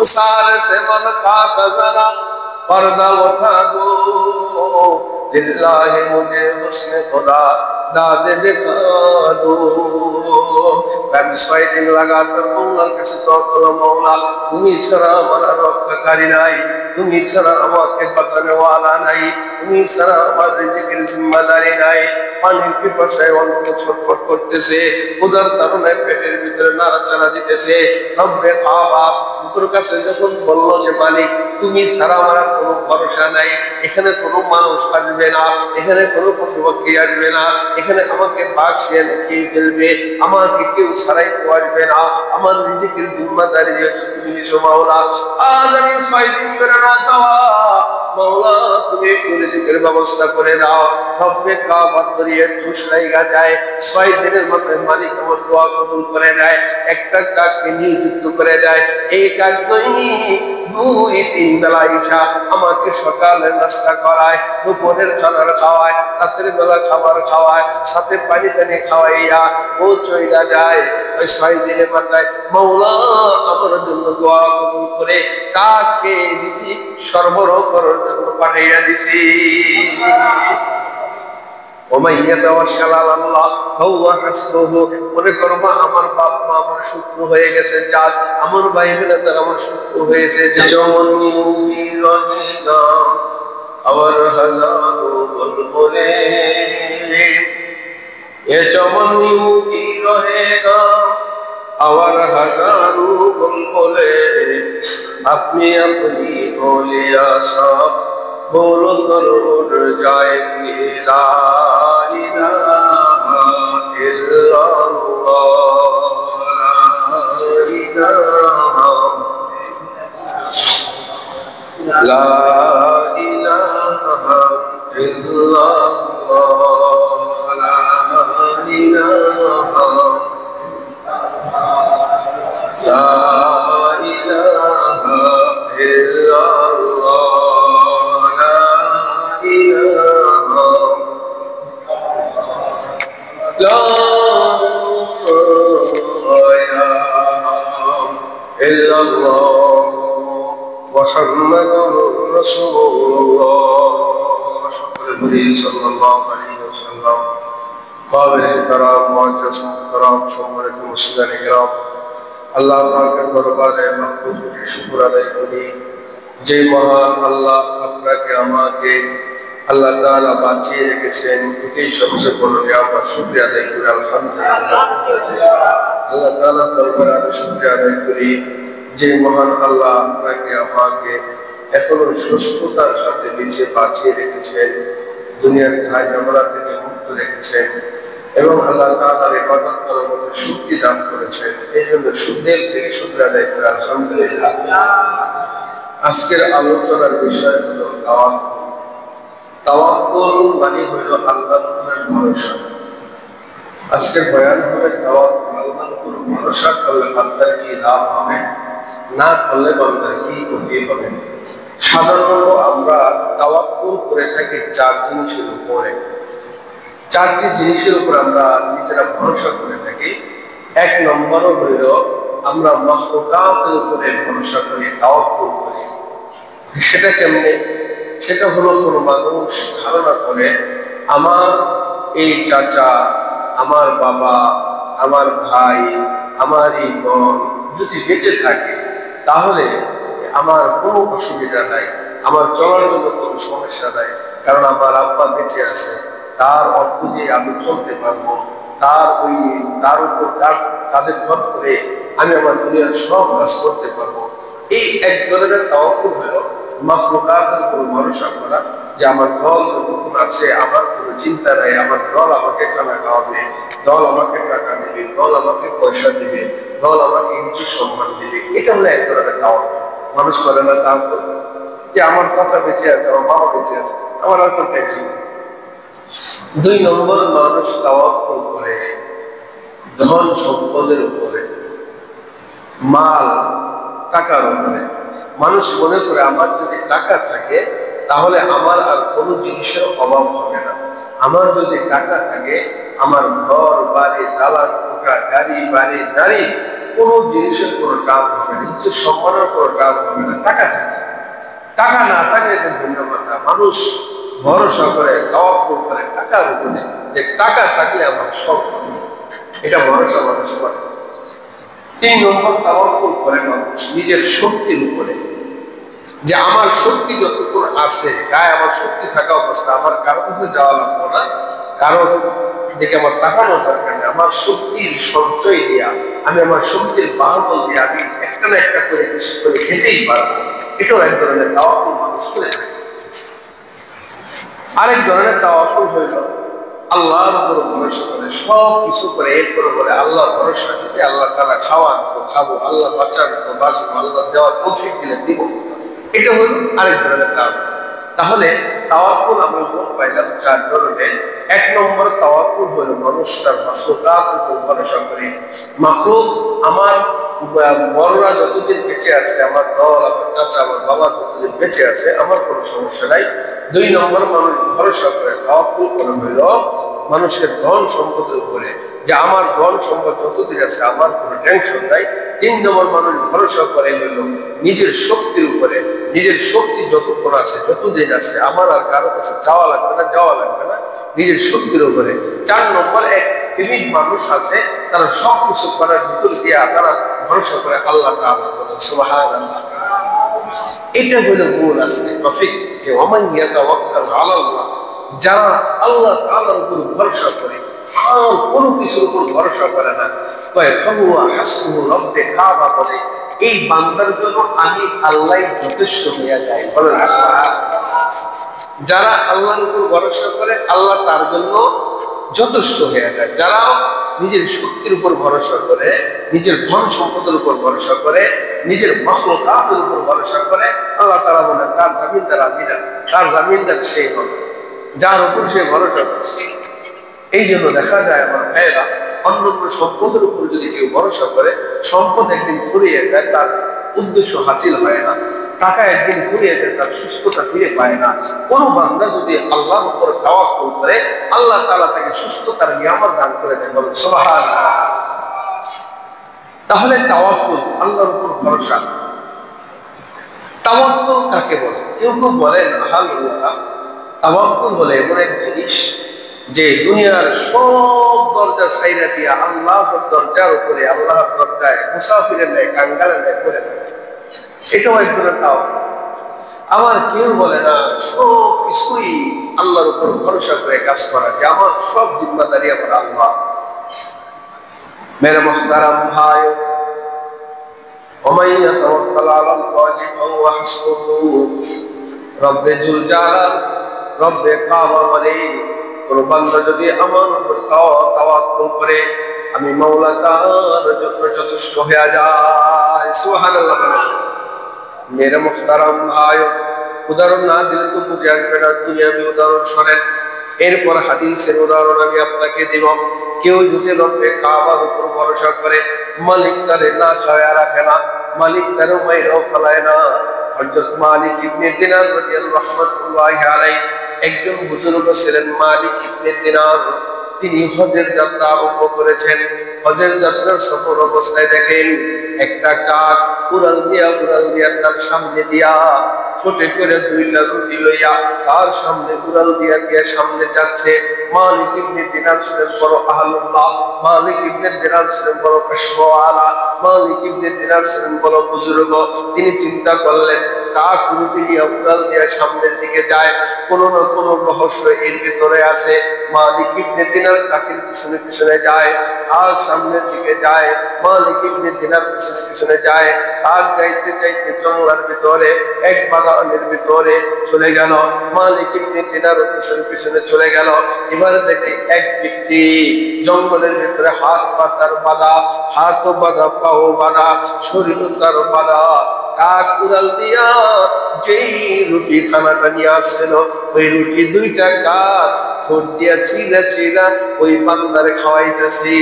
सारे से मन का खजाना पर्दा उठा दो, लिल्लाहि मुझे हुस्न खुदा दादे दिखा दो। আমি 6 দিন লাগাতার মওলার কাছে দোয়া করলাম, মওলা তুমি ছাড়া আমার রক্ষাকারী নাই, তুমি ছাড়া আমাকে বাঁচানোওয়ালা নাই, তুমি ছাড়া আমার রিজিকের জিম্মাদারি নাই। পানির পিপাসায় অন্তর ছটফট করতেছে, ক্ষুধার কারণে পেটের ভিতরে নাড়াচাড়া দিতেছে। রব্বে কাবা তোর কাছে যখন বললো যে মালিক তুমি ছাড়া আমার কোনো ভরসা নাই, এখানে কোনো মানুষ আসবে না, এখানে কোনো পশু পাখি আসবে না, এখানে আমাকে বাঘ শিয়াল খেয়ে ফেলবে, আমাকে কেউ ছাড়াই তো আসবে না, আমার রিজিকের জিম্মাদারি যেহেতু তুমি নিছো মাওলা। আজ আমি 6 দিন ধরে না খাওয়া, মাওলা তুমি রিজিকের ব্যবস্থা করে দাও। রব্বে কাবা দরিয়ে ঠুস লাগা যায়, 6 দিনের মধ্যে মালিক আমার দোয়া কবুল করে নেয়, একটা কাককে নিযুক্ত করে দেয়। এই কাক দৈনিক 2-3 বেলা ঈশা আমাকে সকালে নাস্তা করায়, দুপুরের খাবার খাওয়ায়, রাতের বেলা খাবার খাওয়ায়, সাথে পানি টানি খাওয়াইয়া ও চইলা যায়। ওই 6 দিনের মাথায় মাওলা আমার জন্য দোয়া কবুল করে কাকে রিজিক সরবরাহ করার জন্য পাঠাইয়া দিছি। মনে করো মা আমার বাপ মা আমার শত্রু হয়ে গেছে, যাক আমার ভাই বোনেরা তারা আমার শত্রু হয়েছে, যেমন আবার হাজারো বলবলে এ চমনি রহেগা আবার হাজারো বলবলে আপনি আপনি বলিয়া সব बोल करो जाएंगे ला इलाहा इल्लल्लाह ला इलाहा इल्लल्लाह ला इलाहा ला इलाहा इल्लल्लाह لا إلا الله محمد رسول الله صلى الله عليه وسلم। قابل احترام معزز محترم সম্মানিত মুসলিম کرام, আল্লাহ পাকের দরবারে মাহমুদ শুকর আদায় করি যে মহান আল্লাহ আপনাকে আমাকে আল্লাহ তাআলা বাঁচিয়ে রেখেছেন, এটাই সবচেয়ে বড় নিয়ামত। শুকরিয়া আদায় করি আলহামদুলিল্লাহ। আল্লাহ তাআলার দরবারে আমি শুকরিয়া আদায় করি যে মহান আল্লাহ আপনাকে আমাকে এখনো সুস্থতার সাথে বেঁচে বাঁচিয়ে রেখেছেন, দুনিয়ার ঝাই ঝামেলা থেকে মুক্ত রেখেছেন এবং আল্লাহ তাআলার ইবাদত করার মতো শক্তি দান করেছেন। এই জন্য দিল থেকে শুকরিয়া আদায় করি আলহামদুলিল্লাহ। আজকের আলোচনার বিষয় হলো তাওয়াক্কুল। তাওয়াক্কুল মানে হইল আল্লাহর উপরে ভরসা। আজকের বয়ান হবে তাওয়াক্কুল, আল্লাহর উপর ভরসা করলে বান্দার কি লাভ হবে, না করলে বান্দার কি ক্ষতি হবে। সাধারণত আমরা তাওয়াক্কুল করে থাকি 4 জিনিসের উপরে। 4টি জিনিসের উপর আমরা নিজেরা ভরসা করে থাকি। 1 নম্বর হইল আমরা মাখলুকাতের উপরে ভরসা করি, তাওয়াক্কুল করি। সেটা কেমনে? সেটা হলো কোনো মানুষ ধারণা করে আমার এই চাচা, আমার বাবা, আমার ভাই, আমার এই বোন যদি বেঁচে থাকে তাহলে আমার কোনো অসুবিধা নাই, আমার চলার জন্য কোনো সমস্যা নাই, কারণ আমার আব্বা বেঁচে আছে, তার অর্থ দিয়ে আমি চলতে পারবো, তার উপর তাদের ভর করে আমি আমার দুনিয়ার সব কাজ করতে পারবো। এই এক ধরনের তাওয়াক্কুল হলো মাখলুকাতের উপর ভরসা করা, যে আমার দল যতক্ষণ আছে আমার কোনো চিন্তা নাই, আমার দল আমাকে খানা খাওয়াবে, দল আমাকে টাকা দিবে, দল আমাকে পয়সা দিবে, দল আমাকে ইজ্জত সম্মান দিবে। এটা হলো এক ধরনের তাওয়াক্কুল। মানুষ করে না তাওয়াক্কুল যে আমার চাচা বেঁচে আছে, আমার বাবা বেঁচে আছে, আমার আর কোনো টেনশন। 2 নম্বর মানুষ তাওয়াক্কুল করে ধন সম্পদের উপরে, মাল টাকার উপরে। মানুষ মনে করে আমার যদি টাকা থাকে তাহলে আমার আর কোনো জিনিসের অভাব হবে না, আমার যদি টাকা থাকে আমার ঘর বাড়ি দালান টাকা, গাড়ি, বাড়ি, নারী, কোনো জিনিসের কোনো দাম হবে না, ইজ্জত সম্মানের কোনো দাম হবে না। টাকা থাকে, টাকা না থাকে এটা ভিন্ন কথা। মানুষ ভরসা করে, তাওয়াক্কুল করে টাকার উপরে, যে টাকা থাকলে আমার সব হবে, এটা ভরসা মানুষ করে। 3 নম্বর, তাওয়াক্কুল করে মানুষ নিজের শক্তির উপরে, যে আমার শক্তি যতক্ষণ আছে, গায়ে আমার শক্তি থাকা অবস্থা, আমার কারো কাছে যাওয়া লাগবে না, কারো দিকে আমার তাকানোর দরকার নেই। আমার শক্তির সঞ্চয় দিয়া, আমি আমার শক্তির বাহবল দিয়ে আমি একটা না একটা করে বেশি করে খেতেই পারবো। এটাও এক ধরনের তাওয়াক্কুল মানুষ করে থাকে। আরেক ধরনের তাওয়াক্কুল হইল আল্লাহর উপর ভরসা করে, সব কিছু করে এরপরে বলে আল্লাহ ভরসা, যদি আল্লাহ তাআলা খাওয়ান তো খাবো, আল্লাহ বাঁচান তো বাঁচবো, আল্লাহ দেওয়ার তৌফিক দিলে দিব। এটা হলো আরেক ধরনের তাওয়াক্কুল। তাহলে তাওয়াক্কুল আমরা মোট পাইলাম 4 ধরনের। 1 নম্বর তাওয়াক্কুল হলো মানুষ তার মাখলুকাতের উপর ভরসা করে। মাখলুক, আমার বড়রা যতদিন বেঁচে আছে, আমার দল, আমার চাচা, আমার বাবা যতদিন বেঁচে আছে, আমার কোনো সমস্যা নাই। 2 নম্বর, মানুষ ভরসা করে তাওয়াক্কুল করে হইল মানুষের ধন সম্পদের উপরে, যে আমার ধন সম্পদ যতদিন আছে আমার কোনো টেনশন নাই। 3 নম্বর, মানুষ ভরসা করে হইল নিজের শক্তির উপরে, নিজের শক্তি যতক্ষণ আছে, যতদিন আছে, আমার আর কারো কাছে যাওয়া লাগবে না, যাওয়া লাগবে না, নিজের শক্তির উপরে। 4 নম্বর, এক বিবিধ মানুষ আছে, তারা সবকিছু করার ভিতর দিয়া তারা ভরসা করে আল্লাহ তাআলা, বলেন সুবহানাল্লাহ। এটা হলো মূল আজকে টপিক, যে ওমান ইয়াতাওয়াক্কাল আলাল্লাহ, যারা আল্লাহ তাআলার উপর ভরসা করে আর কোনো কিছুর উপর ভরসা করে না, কয় ফাহুয়া হাসবুহু রব্বে কাবা, বলে এই বান্দার জন্য আমি আল্লাহই যথেষ্ট হইয়া যাই, বলেন সুবহানাল্লাহ। যারা আল্লাহর উপর ভরসা করে আল্লাহ তার জন্য যথেষ্ট হয়ে যায়। যারা নিজের শক্তির উপর ভরসা করে, নিজের ধন সম্পদের উপর ভরসা করে, নিজের মাখলুকাতের উপর ভরসা করে, আল্লাহ তাআলা বলেন তার জামিনদার আমি না, তার জামিনদার সেই হবে যার উপর সে ভরসা করছে। এই জন্য দেখা যায় আমার ভাইয়েরা, অন্যান্য সম্পদের উপর যদি কেউ ভরসা করে, সম্পদ একদিন ফুরিয়ে যায়, তার উদ্দেশ্য হাসিল হয় না। টাকা একদিন ফুরিয়ে যায়, তার সুস্থতা ফিরে পায় না। কোন বান্দা যদি আল্লাহর উপর তাওয়াক্কুল করে, আল্লাহ তাআলা তাকে সুস্থতার নিয়ামত দান করে দেন, বলেন সুবহানাল্লাহ। তাহলে তাওয়াক্কুল, আল্লাহর উপর ভরসা। তাওয়াক্কুল কাকে বলে? কেউ কেউ বলেন আল্লাহ, তাওয়াক্কুল বলে এমন এক জিনিস যে দুনিয়ার সব দরজা ছাইরা দিয়া আল্লাহর দরজার উপরে, আল্লাহর দরজায় মুসাফিরের ন্যায়, কাঙ্গালের ন্যায় করে দেয়। এটাও এক ধরনের তাওয়াক্কুল। আবার কেউ বলে না, সব কিছুই আল্লাহর উপর ভরসা করে কাজ করা, যে আমার সব জিম্মাদারি আমার আল্লাহ। মেরে মুহতারাম ভাই, ওমান ইয়াতাওয়াক্কাল আলাল্লাহি ফাহুয়া হাসবুহু রব্বে জুল জালাল রব্বে কাবা, বলে কোন বান্দা যদি আমার উপর তাওয়াক্কুল করে, আমি মাওলা তার জন্য যথেষ্ট হয়ে যায়। সুবহানাল্লাহ। মেরে মুহতারাম ভাই, উদাহরণ না দিলে তো বুঝে আসবে না, দুনিয়াবি উদাহরণ শোনেন, এরপর হাদিসের উদাহরণ আমি আপনাকে দিব। কেউ যদি রব্বে কাবার উপর ভরসা করে, মালিক তারে না খাওয়া রাখে না, মালিক তারে মাইরাও ফেলায় না। হযরত মালিক ইবনে দিনার রাহমাতুল্লাহি আলাইহি একজন বুজুর্গ ছিলেন, মালিক ইবনে দিনার। তিনি হজের যাত্রা আরম্ভ করেছেন। হজের যাত্রার সফর অবস্থায় দেখেন একটা কাক উড়াল দিয়া তার সামনে দিয়া ছোটে করে 2টা রুটি লইয়া তার সামনে উড়াল দিয়া সামনে যাচ্ছে। মালিক ইবনে দিনার ছিলেন বড় আহলুল্লাহ, মালিক ইবনে দিনার ছিলেন বড় পেশওয়ালা, মালিক ইবনে দিনার ছিলেন বড় বুজুর্গ। তিনি চিন্তা করলেন, কাক রুটি নিয়ে উড়াল দিয়া সামনের দিকে যায়, কোনো না কোনো রহস্য এর ভিতরে আছে। মালিক ইবনে দিনার কাকের পিছনে পিছনে যায়, কাক সামনের দিকে যায়, মালিক ইবনে দিনার পিছনে পিছনে যায়। কাক যাইতে যাইতে জঙ্গলের ভিতরে, এক বাগানের ভিতরে চলে গেল। মালিক ইবনে দিনার পিছনে পিছনে চলে গেল। এবারে দেখে এক ব্যক্তি জঙ্গলের ভিতরে হাত পা তার বাঁধা, হাতও বাঁধা, পাও বাঁধা, শরীরও তার বাঁধা। কাক উড়াল দিয়া যেই রুটি খানাটা নিয়ে আসছিল, ওই রুটি 2টা কাক ঠোঁট দিয়া চিরা চিরা ওই বান্দারে খাওয়াইতেছি।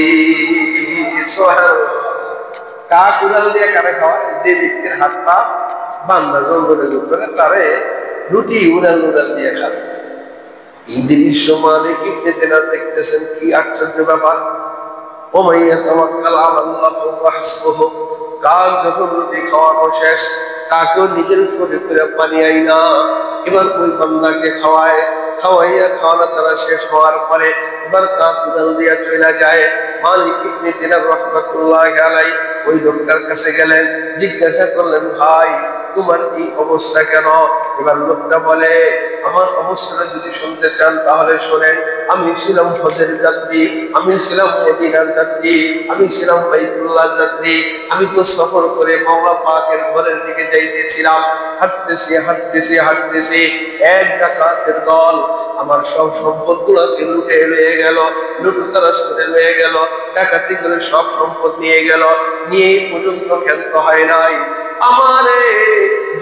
কাক উড়াল দিয়া কারে খাওয়ায়? যে ব্যক্তির হাত পা বান্দা জঙ্গলের ভিতরে, তারে রুটি উড়াল উড়াল দিয়ে খাবে। এই দৃশ্য মালিক ইবনে দিনার দেখতেছেন, কি আশ্চর্য ব্যাপার। ওয়া মান ইয়াতাওয়াক্কাল আলাল্লাহ ফাহুয়া হাসবুহু। কাল যখন রুটি খাওয়ানো শেষ, তাকেও নিজের ছোট করে বানিয়ে না, এবার ওই বান্দাকে খাওয়াইয়া খাওয়ানো তারা শেষ হওয়ার পরে এবার কাক উড়াল দিয়া চলে যায়। মালিক ইবনে দিনার রাহমাতুল্লাহি আলাইহি ওই লোকটার কাছে গেলেন, জিজ্ঞাসা করলেন, ভাই তোমার এই অবস্থা কেন? এবার লোকটা বলে, আমার অবস্থাটা যদি শুনতে চান তাহলে শোনেন। আমি ছিলাম হজের যাত্রী, আমি ছিলাম মদিনার যাত্রী, আমি ছিলাম বাইতুল্লাহ যাত্রী। আমি তো সফর করে মাওলা পাকের ঘরের দিকে যাইতেছিলাম। হাঁটতেছি এক ডাকাতের দল আমার সব সম্পদ গুলোকে লুটে লয়ে গেল, লুটতরাজ করে লয়ে গেল, ডাকাতি করে সব সম্পদ নিয়ে গেল। নিয়ে এই পর্যন্ত ক্ষান্ত হয় নাই। আমারে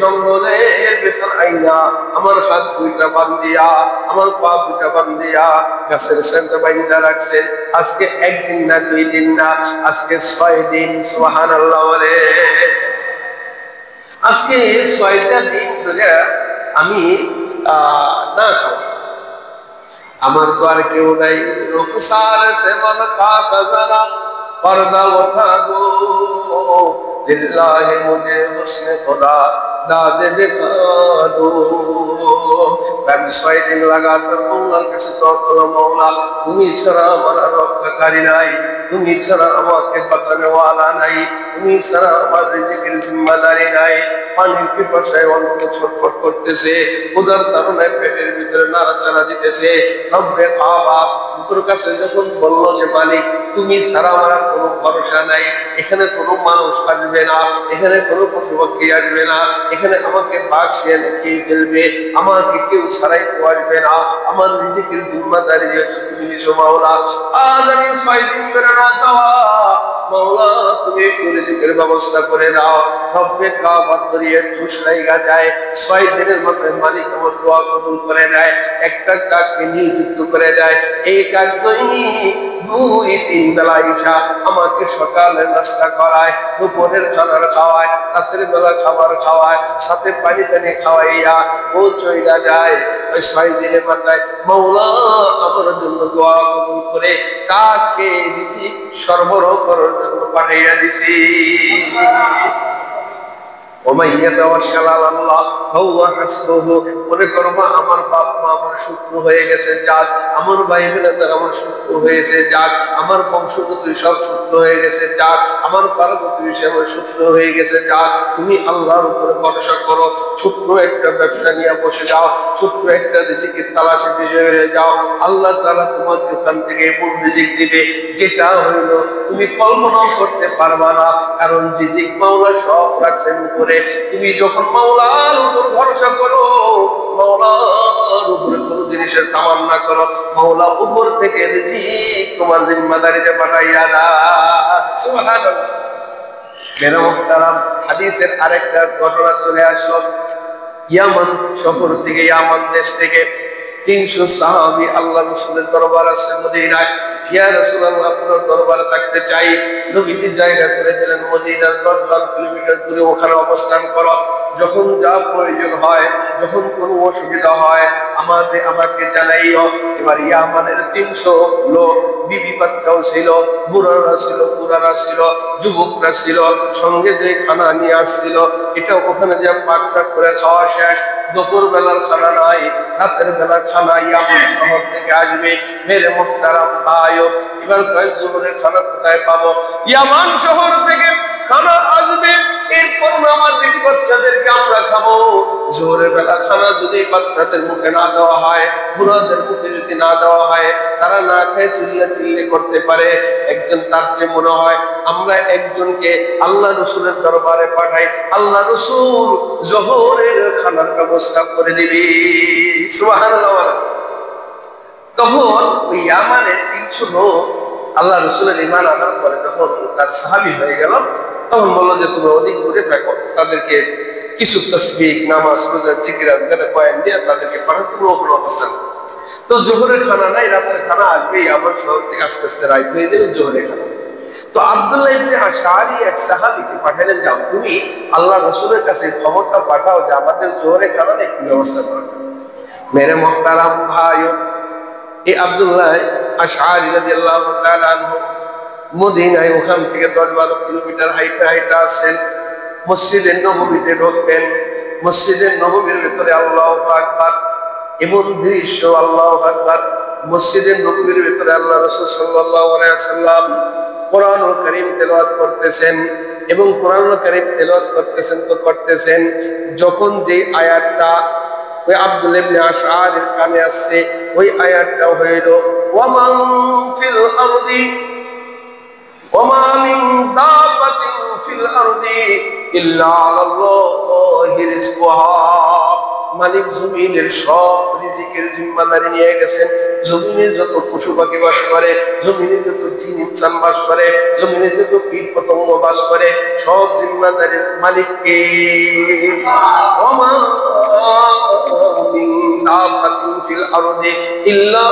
জঙ্গলের ভেতর আইনা আমার হাত দুইটা বান্ধিয়া, আমার পা দুইটা বান্ধিয়া গাছের সাথে বাইন্ধা রাখছেন। আজকে একদিন না, 2 দিন না, আজকে 6 দিন। সুবহানাল্লাহ বলে। আজকে 6টা দিন ধরে আমি না খাই। আমার তো আর কেউ নাই। রুখসার সে মন খাতা যারা पर्दा उठा दो, लिल्लाहि मुझे हुस्न खुदा दाद दिखा दो। আমি 6 দিন লাগাতার মওলার কাছে দোয়া করলাম, মওলা তুমি ছাড়া আমার রক্ষাকারী নাই, তুমি ছাড়া আমাকে বাঁচানোওয়ালা নাই, তুমি ছাড়া আমার রিজিকের জিম্মাদারি নাই। পানির পিপাসায় অন্তর ছটফট করতেছে, ক্ষুধার কারণে পেটের ভিতরে নাড়াচাড়া দিতেছে। রব্বে কাবা উপর কাছে যখন বললো যে মালিক তুমি ছাড়া আমার কোনো ভরসা নাই, এখানে কোনো মানুষ আসবে না, এখানে কোনো পশু পাখি আসবে না, এখানে আমাকে বাঘ শিয়ালে খেয়ে ফেলবে, আমাকে কেউ ছাড়াই তো আসবে না, আমার রিজিকের জিম্মাদারি যেহেতু তুমি নিছো মাওলা। আজ আমি 6 দিন করে না খাওয়া, মাওলা তুমি রিজিকের ব্যবস্থা করে দাও। রব্বে কাবা দরিয়ে জুস লাইগা যায়। 6 দিনের মাথায় মালিক আমার দোয়া কবুল করে নেয়, একটা কাককে নিযুক্ত করে দেয়। এই কাক দৈনিক 2-3 বেলা ইশা আমাকে সকালে নাস্তা করায়, দুপুরের খাবার খাওয়ায়, রাতের বেলা খাবার খাওয়ায়, সাথে পানি টানি খাওয়াইয়া ও চইলা যায়। ওই 6 দিনের মাথায় মাওলা আমার জন্য দোয়া কবুল করে কাককে রিজিক সরবরাহ করার জন্য পাঠাইয়া দিছি। মনে করো আমার বাপ মা আমার শত্রু হয়ে গেছে যাক, আমার ভাই বোনেরা আমার শত্রু হয়েছে যাক, আমার বংশগত সব শত্রু হয়ে গেছে যাক, আমার পার্বতী আমার শত্রু হয়ে গেছে যাক, তুমি আল্লাহর উপরে ভরসা করো। ছোট্ট একটা ব্যবসা নিয়ে বসে যাও, ছোট্ট একটা রিজিকের তালাশে হয়ে যাও, আল্লাহ তাআলা তোমাকে ওখান থেকে এমন রিজিক দিবে যেটা হইলো তুমি কল্পনাও করতে পারবা না। কারণ রিজিক মাওলা সব রাখছেন উপরে। তুমি যখন মাওলার উপর ভরসা করো, মাওলার উপরে কোনো জিনিসের তামান্না করো, মাওলা উপর থেকে রিজিক তোমার জিম্মাদারিতে পাঠাইয়া দেয়। সুবহানাল্লাহ। মেরা মুহতারাম, হাদিসের আরেকটা ঘটনা চলে আসলো। ইয়ামান সফর থেকে, ইয়ামান দেশ থেকে 300 সাহাবী আল্লাহ রাসূলের দরবারে আসে মদিনায়। ইয়া রাসূলুল্লাহ, আপনার দরবারে থাকতে চাই। নবীজি জায়গা করে দিলেন মদিনার 10-12 কিলোমিটার দূরে, ওখানে অবস্থান করো। যখন যা প্রয়োজন হয়, যখন কোনো অসুবিধা হয় আমাকে জানাইও। এবার ইয়ামানের 300 লোক, বিবি বাচ্চাও ছিল, বুড়ারা ছিল, যুবকরা ছিল, সঙ্গে যে খানা নিয়ে আসছিল এটা ওখানে যে পাক করে খাওয়া শেষ। দুপুর বেলার খানা নাই, রাতের বেলার খানা ইয়ামান শহর থেকে আসবে। মেরে মুহতারাম ভাইও, এবার কয় জোহরের খানা কোথায় পাবো? ইয়ামান শহর থেকে খানা আসবে, এরপর নামাজি বাচ্চাদেরকে আমরা খাবো। জোহরের বেলা খানা যদি বাচ্চাদের মুখে না দেওয়া হয়, বুড়াদের মুখে যদি না দেওয়া হয়, তারা না খেয়ে চিল্লে করতে পারে। একজন তার চেয়ে মনে হয় আমরা একজনকে আল্লাহ রসুলের দরবারে পাঠাই, আল্লাহ রসুল জোহরের খানার ব্যবস্থা করে দিবি। সুবহানাল্লাহ। তখন ওই ইয়ামানের 300 লোক আল্লাহ রসুলের ঈমান আনার পরে যখন তার সাহাবী হয়ে গেল, তখন বললো যে তুমি অধিক দূরে থাকো, তাদেরকে কিছু তাসবিহ, নামাজ, রোজা, জিকির, আজকারে বয়ান দিয়ে তাদেরকে পাঠাতে ওখানে অবস্থান। তো জোহরের খানা নাই, রাতের খানা আসবে। আমার শহর থেকে আস্তে আস্তে রাত হয়ে যাবে, জোহরের খানা। তো আব্দুল্লাহ ইবনে আশআরী এক সাহাবীকে পাঠালেন, যাও তুমি আল্লাহ রসুলের কাছে খবরটা পাঠাও যে আমাদের জোহরের খানার একটু ব্যবস্থা করো। মেরে মুহতারাম ভাইও, এই আব্দুল্লাহ আশআরী রাদিয়াল্লাহু তাআলা আনহু মদিনায় ওখান থেকে 10-12 কিলোমিটার হাইটা হাইটা আসেন, মসজিদের নববীতে ঢুকবেন। মসজিদের নববীর ভিতরে আল্লাহু আকবার, এমন দৃশ্য, আল্লাহু আকবার। মসজিদের নববীর ভিতরে আল্লাহ রাসূল সাল্লাল্লাহু আলাইহি ওয়াসাল্লাম কোরআনুল কারীম তেলাওয়াত করতেছেন, এবং কোরআনুল কারীম তেলাওয়াত করতেছেন তো করতেছেন, যখন যে আয়াতটা ওই আব্দুল্লাহ ইবনে আশআরের কানে আসছে, ওই আয়াতটা হইল ওয়ামান ফিল আরদি ওয়ামা মিন দাব্বাতিন ফিল আরদি ইল্লা আলাল্লাহি রিজকুহা। মালিক জমিনের সব রিজিকের জিম্মাদারি নিয়ে গেছেন। জমিনে যত পশু পাখি বাস করে, জমিনে যত জিন ইনসান বাস করে, জমিনে যত কীট পতঙ্গ বাস করে, সব জিম্মাদারির মালিক কে? ওয়ামা মিন দাব্বাতিন ফিল আরদি ইল্লা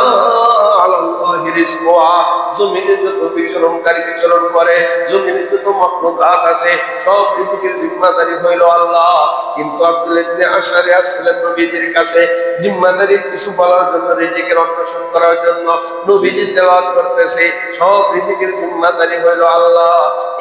আলাল্লাহি রিজকুহা। জমিনে যত বিচরণকারী বিচরণ করে, জমিনে যত মাখলুকাত আছে, সব রিজিকের জিম্মাদারি হইল আল্লাহ। কিন্তু আব্দুল্লাহ ইবনে আশআরি আসছিলেন নবীজির কাছে জিম্মাদারি কিছু বলার জন্য, রিজিকের অন্বেষণ করার জন্য। নবীজি তেলাওয়াত করতেছে, সব রিজিকের জিম্মাদারি হইল আল্লাহ।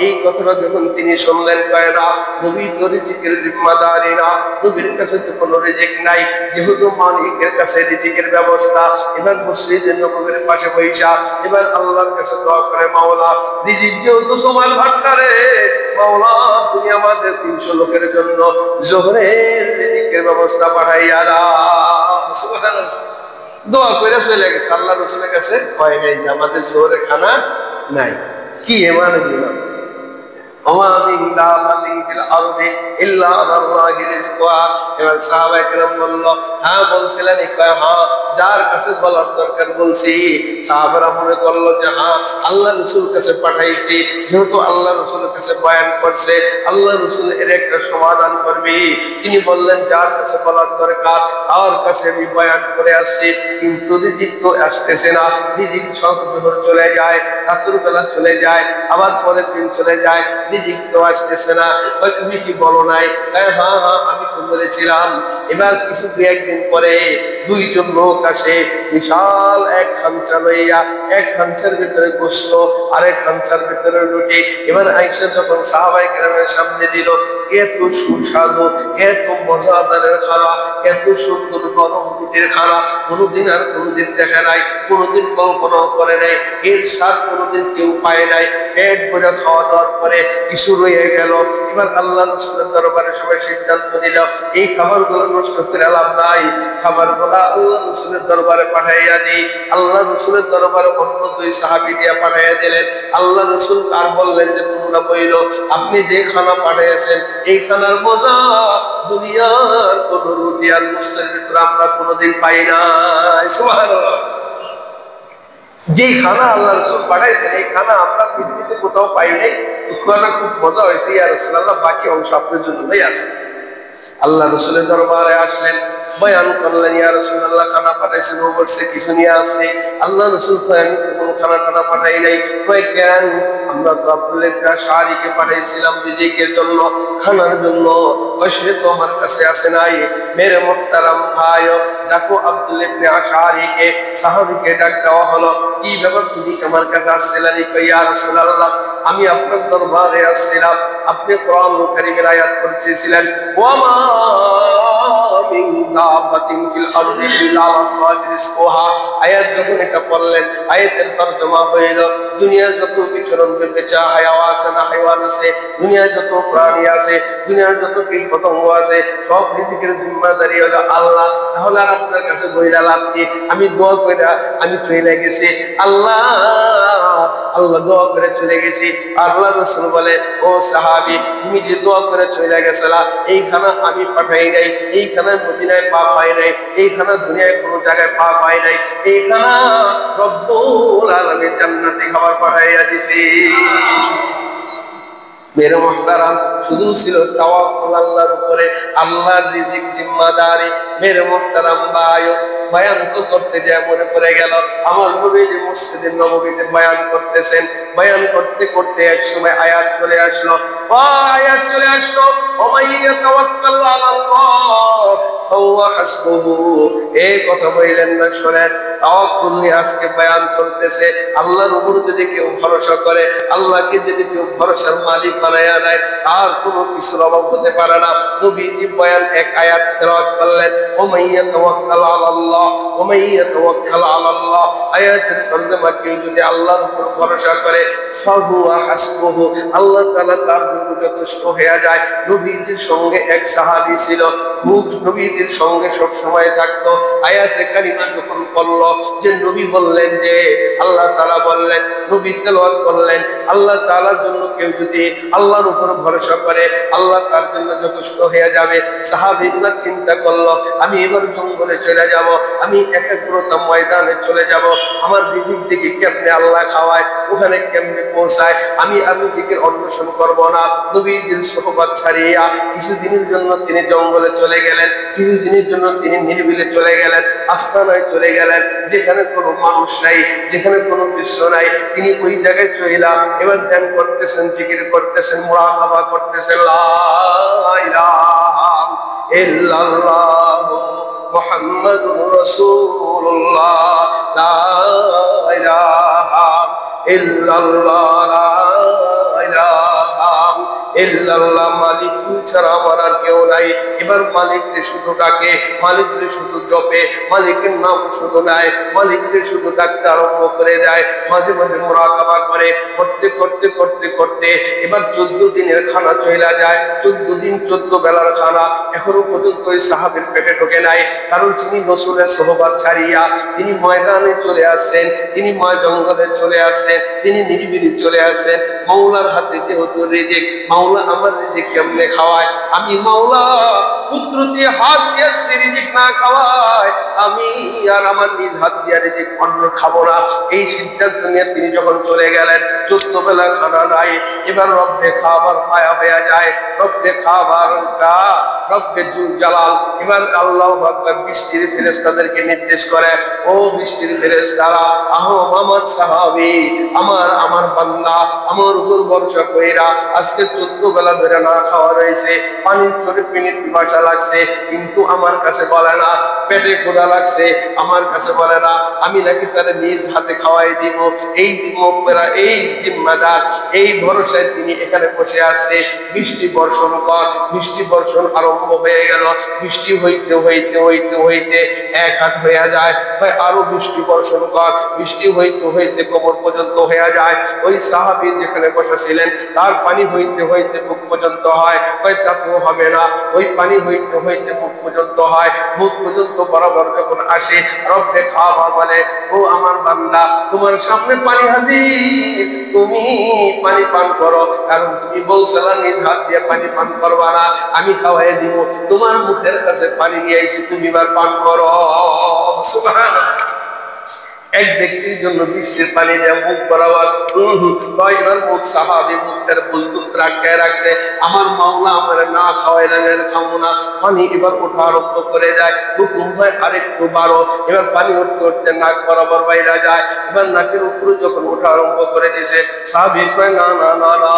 এই কথাটা যখন তিনি শুনলেন, কয় না, নবী তো রিজিকের জিম্মাদারি না, নবীর কাছে তো কোনো রিজিক নাই, যেহেতু মালিকের কাছে রিজিকের ব্যবস্থা। এবার মসজিদের নববীর পাশে বৈশা এবার আল্লাহর কাছে দোয়া করে, মাওলা রিজিক যেহেতু তোমার ভান্ডারে, মাওলা তুমি আমাদের 300 লোকের জন্য জোহরের রিজিকের ব্যবস্থা পাঠাইয়া দাও। সুবহানাল্লাহ। দোয়া করে চলে গেছে আল্লাহ রাসূলের কাছে, কয় নাই যে আমাদের জোহরে খানা নাই। কি এমন দিলাম, ওয়া মিন দাবাতিন ফিল আরদি ইল্লা আলাল্লাহি রিজকুহা। এবার সাহাবায়ে কেরাম বলল, হ্যাঁ বলছিলেন, কয় হ্যাঁ, যার কাছে বলার দরকার বলছি। সাহাবারা মনে করলো যে হ্যাঁ, আল্লাহ রাসূলের কাছে পাঠাইছি, যেহেতু আল্লাহ রাসূলের কাছে বয়ান করছে, আল্লাহ রাসূল এর একটা সমাধান করবে। তিনি বললেন, যার কাছে বলার দরকার তার কাছে আমি বয়ান করে আসছি, কিন্তু রিজিক তো আসতেছে না। রিজিক সব জোহর চলে যায়, রাতের বেলা চলে যায়, আবার পরের দিন চলে যায়, রিজিক তো আসতেছে না। তুমি কি বলো নাই? হ্যাঁ হ্যাঁ, আমি তো বলেছিলাম। এবার কিছু 2-1 দিন পরে 2জন লোক আসে, বিশাল এক খামচা লইয়া, এক খামচার ভিতরে গোশত আর এক খামচার ভিতরে রুটি। এবার আয়েশা যখন সাহাবায়ে কেরামের সামনে দিল, এত সুস্বাদু, এত মজাদারের খানা, এত সুন্দর গরম রুটির খানা কোনোদিন আর কোনোদিন দেখে নাই, কোনোদিন কল্পনাও করে নাই, এর স্বাদ কোনোদিন কেউ পায় নাই। পেট ভরে খাওয়া দাওয়ার পরে কিছু রয়ে গেল। এবার আল্লাহ রাসূলের দরবারে সবাই সিদ্ধান্ত নিল, এই খাবারগুলো নষ্ট করে লাভ নাই, খাবারগুলো আল্লাহ রাসূলের দরবারে পাঠাইয়া দিই। আল্লাহ রাসূলের দরবারে অন্য 2 সাহাবী দিয়া পাঠাইয়া দিলেন। আল্লাহ রাসূল আর বললেন যে, তোমরা বইলো, আপনি যে খানা পাঠিয়েছেন এই খানার মজা দুনিয়ার কোন রুটি আর গোশতের ভিতরে আমরা কোনোদিন পাই নাই। সুবহানাল্লাহ। যে খানা আল্লাহ রাসূল পাঠাইছেন, এই খানা আমরা পৃথিবীতে কোথাও পাই নাই। খানা খুব মজা হয়েছে, ইয়া রাসূলুল্লাহ, বাকি অংশ আপনার জন্যই আছে। আল্লাহ রাসূলের দরবারে আসলেন, বয়ান করলেন, ইয়া রাসূলুল্লাহ, খানা পাঠাইছেন, ও বলছে কিছু নিয়ে আসছে। আল্লাহ রাসূল কয়, আমি তো কোনো খানা পাঠাই নাই। কয়, কেন? আমরা তো আব্দুল্লাহ ইবনে আশআরিকে পাঠাইছিলাম রিজিকের জন্য, খানার জন্য। কয়, সে তো আমার কাছে আসে নাই। মেরে মুহতারাম ভাই, ডাকো আব্দুল্লাহ ইবনে আশআরিকে। সাহাবীকে ডাক দেওয়া হলো, কি ব্যাপার, তুমি আমার কাছে আসছিলেন? কয়, ইয়া রাসূলুল্লাহ, আমি আপনার দরবারে আসছিলাম, আপনি কোরআনুল কারীমের আয়াত পড়তেছিলেন, ওয়ামা মিন দাব্বাতিন ফিল আরদি ইল্লা আলাল্লাহি রিজকুহা। আয়াত যখন এটা পড়লেন, আয়াতের তরজমা হইল, দুনিয়ার যত বিচরণ করতে চা হায়াওয়ান আছে না হায়াওয়ান আছে, দুনিয়ার যত প্রাণী আছে, দুনিয়ার যত কীট পতঙ্গ আছে, সব রিজিকের জিম্মাদারি হলো আল্লাহ। তাহলে আর আপনার কাছে বইলা লাভ কি? আমি দোয়া কইরা আমি চলে গেছি, আল্লাহ দোয়া করে চলে গেছি। আল্লাহ রাসূল বলে, ও সাহাবী, তুমি যে দোয়া করে চলে গেছিলা, এই খানা আমি পাঠাই নাই, এই খানা মদিনায় পাক হয় নাই, এই খানা দুনিয়ায় কোনো জায়গায় পাক হয় নাই, এই খানা রব্বুল আলামিন জান্নাতে খাবার পাঠাইয়া দিয়েছে। মেরে মুহতারাম, শুধু ছিল তাওয়াক্কুল আল্লাহর উপরে, আল্লাহর রিজিক জিম্মাদারি। মেরে মুহতারাম ভাই, বয়ান তো করতে যায় মনে পড়ে গেল, আমার নবী যে মসজিদের নববীতে বয়ান করতেছেন, বয়ান করতে করতে এক সময় আয়াত চলে আসলো, আয়াত চলে আসলো, ওমাইয়া তাওয়াক্কাল আলাল্লাহ ফাহুয়া হাসবুহু। এই কথা বললেন না, শোনেন, তাওয়াক্কুল নিয়ে আজকে বয়ান চলতেছে। আল্লাহর উপর যদি কেউ ভরসা করে, আল্লাহকে যদি কেউ ভরসার মালিক বানায়া দেয়, আর কোনো কিছুর অভাব হতে পারে না। নবীজি বয়ান এক আয়াত তেলাওয়াত করলেন, ওমাইয়া তাওয়াক্কাল আলাল্লাহ, ওমাইয়া তাওয়াক্কাল আলাল্লাহ। আয়াতের তরজমা, কেউ যদি আল্লাহর উপর ভরসা করে, ফাহুয়া হাসবুহু, আল্লাহ তাআলা তার জন্য যথেষ্ট হয়ে যায়। নবীজির সঙ্গে এক সাহাবী ছিল, খুব নবীজির সঙ্গে সব সময় থাকতো। আয়াতে কারিমা যখন পড়ল, যে নবী বললেন, যে আল্লাহ তাআলা বললেন, নবী তেলাওয়াত করলেন, আল্লাহ তাআলার জন্য কেউ যদি আল্লাহর উপর ভরসা করে, আল্লাহ তার জন্য যথেষ্ট হয়ে যাবে। সাহাবীরা চিন্তা করলো, আমি এবার জঙ্গলে চলে যাব, আমি একাগ্রতা ময়দানে চলে যাব, আমার রিজিক দেখি কেমনে আল্লাহ খাওয়ায়, ওখানে কেমনে পৌঁছায়, আমি আর রিজিকের অন্বেষণ করব না। নবীজির সোহবত ছাড়িয়া কিছুদিনের জন্য তিনি জঙ্গলে চলে গেলেন, কিছুদিনের জন্য তিনি নিরিবিলি চলে গেলেন, আস্তানায় চলে গেলেন, যেখানে কোনো মানুষ নাই, যেখানে কোনো বিশ্ব নাই। তিনি ওই জায়গায় চইলা এবার ধ্যান করতেছেন, জিকির করতেছেন, মুরাকাবা করতেছেন, লা ইলাহা ইল্লাল্লাহ মুহাম্মাদুর রাসূলুল্লাহ, লা ইলাহা ইল্লাল্লাহ, লা ইলাহা ইল্লাল্লাহ। মালিক তুই ছাড়া আমার আর কেউ নাই। এবার মালিককে শুধু ডাকে, মালিককে শুধু জপে, মালিকের নাম শুধু নেয়, মালিককে শুধু ডাকতে আরম্ভ করে দেয়। মাঝে মাঝে মুরাকাবা করে, করতে করতে করতে করতে এবার 14 দিনের খানা চলে যায়। 14 দিন 14 বেলার খানা এখনো পর্যন্ত ওই সাহাবীর পেটে ঢোকে নাই। কারণ তিনি রাসূলের সোহবত ছাড়িয়া তিনি ময়দানে চলে আসেন, তিনি জঙ্গলে চলে আসেন, তিনি নিরিবিলি চলে আসেন। মাওলার হাতে যেহেতু রিজিক, মাওলা আমার রিজিক কেমনে খাওয়ায়, আমি মাওলা পুত্র দিয়ে হাত দিয়ে যদি রিজিক না খাওয়ায়, আমি আর আমার নিজ হাত দিয়ে রিজিক অন্য খাবো না। এই সিদ্ধান্ত নিয়ে তিনি যখন চলে গেলেন, 14 বেলা খানা নাই। এবার রব্বে খাবার পায়া হয়ে যায়, রব্বে খাবার রব্বে জুল জালাল। এবার আল্লাহু আকবার বৃষ্টির ফেরেশতাদেরকে নির্দেশ করে, ও বৃষ্টির ফেরেশতারা, আহো আমার সাহাবী, আমার বান্দা আমার উপর ভরসা কইরা আজকে 14 বেলা ধরে না খাওয়া রয়েছে, পানির চোটে পিনির পিপাসা লাগছে, কিন্তু আমার কাছে বলে না, পেটে ক্ষুধা লাগছে আমার কাছে বলে না, আমি নাকি তার নিজ হাতে খাওয়াই দিব। এই জিম্মেদার, এই জিম্মেদার, এই ভরসায় তিনি এখানে বসে আছে। বৃষ্টি বর্ষণ কর। বৃষ্টি বর্ষণ আরম্ভ হয়ে গেল। বৃষ্টি হইতে হইতে হইতে হইতে এক হাত হয়ে যায়, ভাই আরো বৃষ্টি বর্ষণ কর। বৃষ্টি হইতে হইতে কোমর পর্যন্ত হয়ে যায়। ওই সাহাবী যেখানে বসা ছিলেন, তার পানি হইতে হইতে মুখ পর্যন্ত হয়, ভাই তাতেও হবে না। ওই পানি হইতে হইতে মুখ পর্যন্ত হয়, মুখ পর্যন্ত বরাবর যখন আসে, রব্বে খাওয়া বলে, ও আমার বান্দা, তোমার সামনে পানি হাজির, তুমি পানি পান করো। কারণ তুমি বলছিলা নিজ হাত দিয়ে পানি পান করবা না, আমি খাওয়াই দিব। তোমার মুখের কাছে পানি নিয়ে আইছি, তুমি এবার পান করো। সুবহানাল্লাহ। এক ব্যক্তির জন্য বৃষ্টির পানি দেয় মুখ বরাবর, এবার মুখ সাহাবী মুখের বুজবুক রাখায় রাখছে, আমার মাওলা আমার না খাওয়াইলেন, এর খাবো না। পানি এবার ওঠা আরম্ভ করে যায়, হুকুম হয় আরেকটু বাড়ো। এবার পানি উঠতে উঠতে নাক বরাবর বাইরে যায়। এবার নাকের উপরে যখন ওঠা আরম্ভ করে দিয়েছে, সাহাবী কয়, না না না না,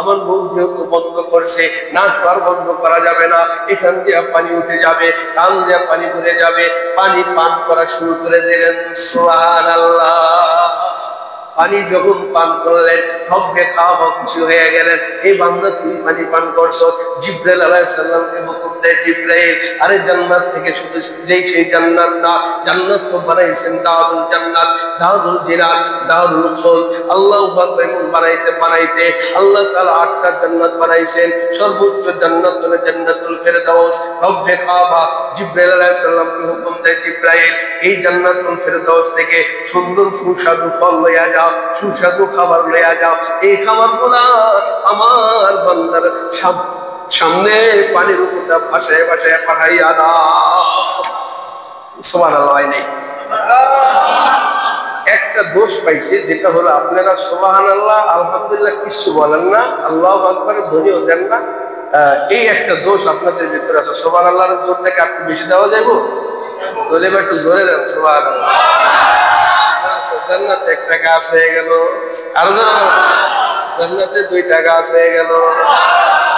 আমার মুখ যেহেতু বন্ধ করছে, নাক আর বন্ধ করা যাবে না, এখান দিয়ে পানি উঠে যাবে, কান দিয়ে পানি ঘুরে যাবে। পানি পান করা শুরু করে দিলেন। সুবহানাল্লাহ। পানি যখন পান করলেন, রব্বে খাওয়া খুশি হয়ে গেলেন, এই বান্দা তুই পানি পান করছো। জিবরাইল আলাইহিস সালামকে হুকুম দেয়, জিবরাইল, আরে জান্নাত থেকে শুধু যেই সেই জান্নাত না, জান্নাত তো বানাইছেন দারুল জান্নাত, দারুল জিনাত, দারুল খুলদ। আল্লাহু আকবার। বানাইতে বানাইতে আল্লাহ তাআলা 8টা জান্নাত বানাইছেন। সর্বোচ্চ জান্নাত হলো জান্নাতুল ফেরদাউস। রব্বে খাওয়া জিবরাইল আলাইহিস সালামকে হুকুম দেয়, জিবরাইল, এই জান্নাতুল ফেরদাউস থেকে সুন্দর সুস্বাদু ফল লইয়া যাও, সুস্বাদু খাবার লইয়া যাও। এই খাবারগুলা আমার বান্দার সামনে পানির উপর ভাসায় ভাসায় পাঠাইয়া দাও। সুবহানাল্লাহ। নেই একটা দোষ পাইছে, যেটা হলো আপনারা সুবহানাল্লাহ আলহামদুলিল্লাহ কিছু বলেন না, আল্লাহু আকবার ধ্বনিও দেন না। এই একটা দোষ আপনাদের ভিতরে আছে। সুবহানাল্লাহর জোরটাকে একটু বেশি দেওয়া যাবে, তাহলে একটু জোরে দেন সুবহানাল্লাহ। জান্নাতে 1টা গাছ হয়ে গেল, আরো জান্নাতে 2টা গাছ হয়ে গেল,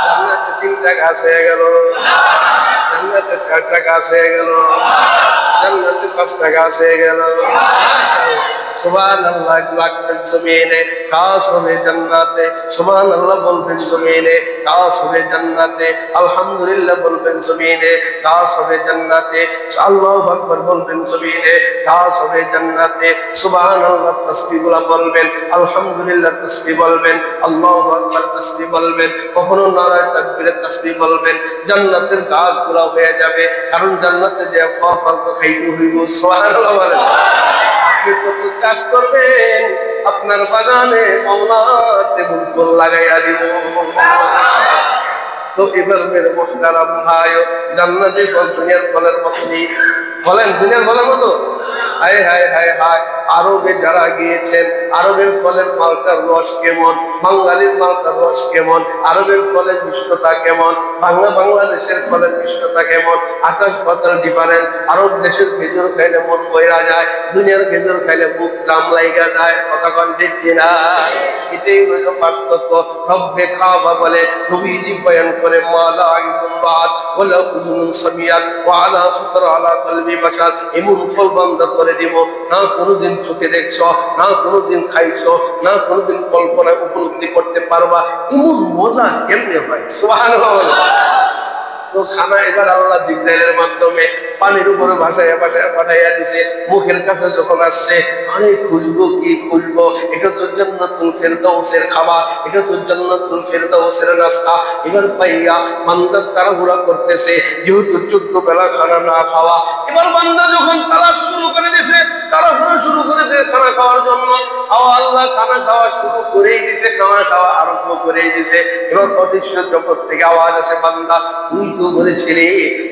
জান্নাতে 3টা গাছ হয়ে গেল, জান্নাতে 4টা গাছ হয়ে গেল, জান্নাতে 5টা গাছ হয়ে গেল। সুবহানাল্লাহ লাগবেন জমিনে, গাছ হবে জান্নাতে। সুবহানাল্লাহ বলবেন জমিনে, গাছ হবে জান্নাতে। আলহামদুলিল্লাহ বলবেন জমিনে, গাছ হবে জান্নাতে। আল্লাহু আকবার বলবেন জমিনে, গাছ হবে জান্নাতে। সুবহানাল্লাহ তাসবিহগুলো বলবেন, আলহামদুলিল্লাহ তাসবিহ বলবেন, আল্লাহু আকবার তাসবিহ বলবেন, কখনো নারায়ে তাকবীরের তাসবিহ বলবেন। জান্নাতের গাছগুলো হয়ে যাবে, কারণ জান্নাতে যে ফল খাইতে হইব। সুবহানাল্লাহ বলেন। আপনি কত চাষ করবেন, আপনার বাগানে মাওলা তেমন ফল লাগাইয়া দিব। তো এবার মেরে মুহতারাম ভাই, জান্নাতি ফল দুনিয়ার ফলের মতো নেই। বলেন দুনিয়ার ফলের মতো? হায় হায় হায় হায়। আরবে যারা গিয়েছেন, আরবের ফলের মালটার রস কেমন, বাঙালির মালটার রস কেমন, আরবের ফলের মিষ্টতা কেমন, বাংলাদেশের ফলের মিষ্টতা কেমন, আকাশ পাতাল ডিফারেন্স। আরব দেশের খেজুর খাইলে মন বইরা যায়, দুনিয়ার খেজুর খাইলে বুক জাম লাইগা যায়। কথা কোন ঠিক কিনা? এটাই হইল পার্থক্য। রব্বে খাওয়া বলে নবীজি বয়ান করে, মালা আইনুন রাত ওয়ালা উযুনুন সামিয়াত ওয়া আলা খাতার আলা কলবি বাশার। এমন ফল বান্দা করে দিব, না কোনোদিন চোখে দেখছো, না কোনোদিন খাইছো, না কোনোদিন কল্পনায় উপলব্ধি করতে পারবা। এমন মজা কেমনে হয়? সুবহানাল্লাহ। তো খানা এবার আল্লাহ জিবরাইলের মাধ্যমে পানির উপরে ভাসাইয়া পাঠাইয়া দিছে। মুখের কাছে যখন আসছে, আরে খুঁজবো কি খুঁজবো, এটা তো জান্নাতুল ফেরদাউসের খাবার, এটা তো জান্নাতুল ফেরদাউসের নাস্তা। এবার পাইয়া বান্দা তাড়াহুড়া করতেছে, যেহেতু 14 বেলা খানা না খাওয়া। এবার বান্দা যখন তালাশ শুরু করে দিছে, তাড়াহুড়া শুরু করে দিয়েছে খানা খাওয়ার জন্য। আল্লাহ খানা খাওয়া শুরু করেই দিছে, খানা খাওয়া আরম্ভ করেই দিছে। এবার অদৃশ্য জগৎ থেকে আওয়াজ আসে, বান্দা তুই তো বলেছিলে,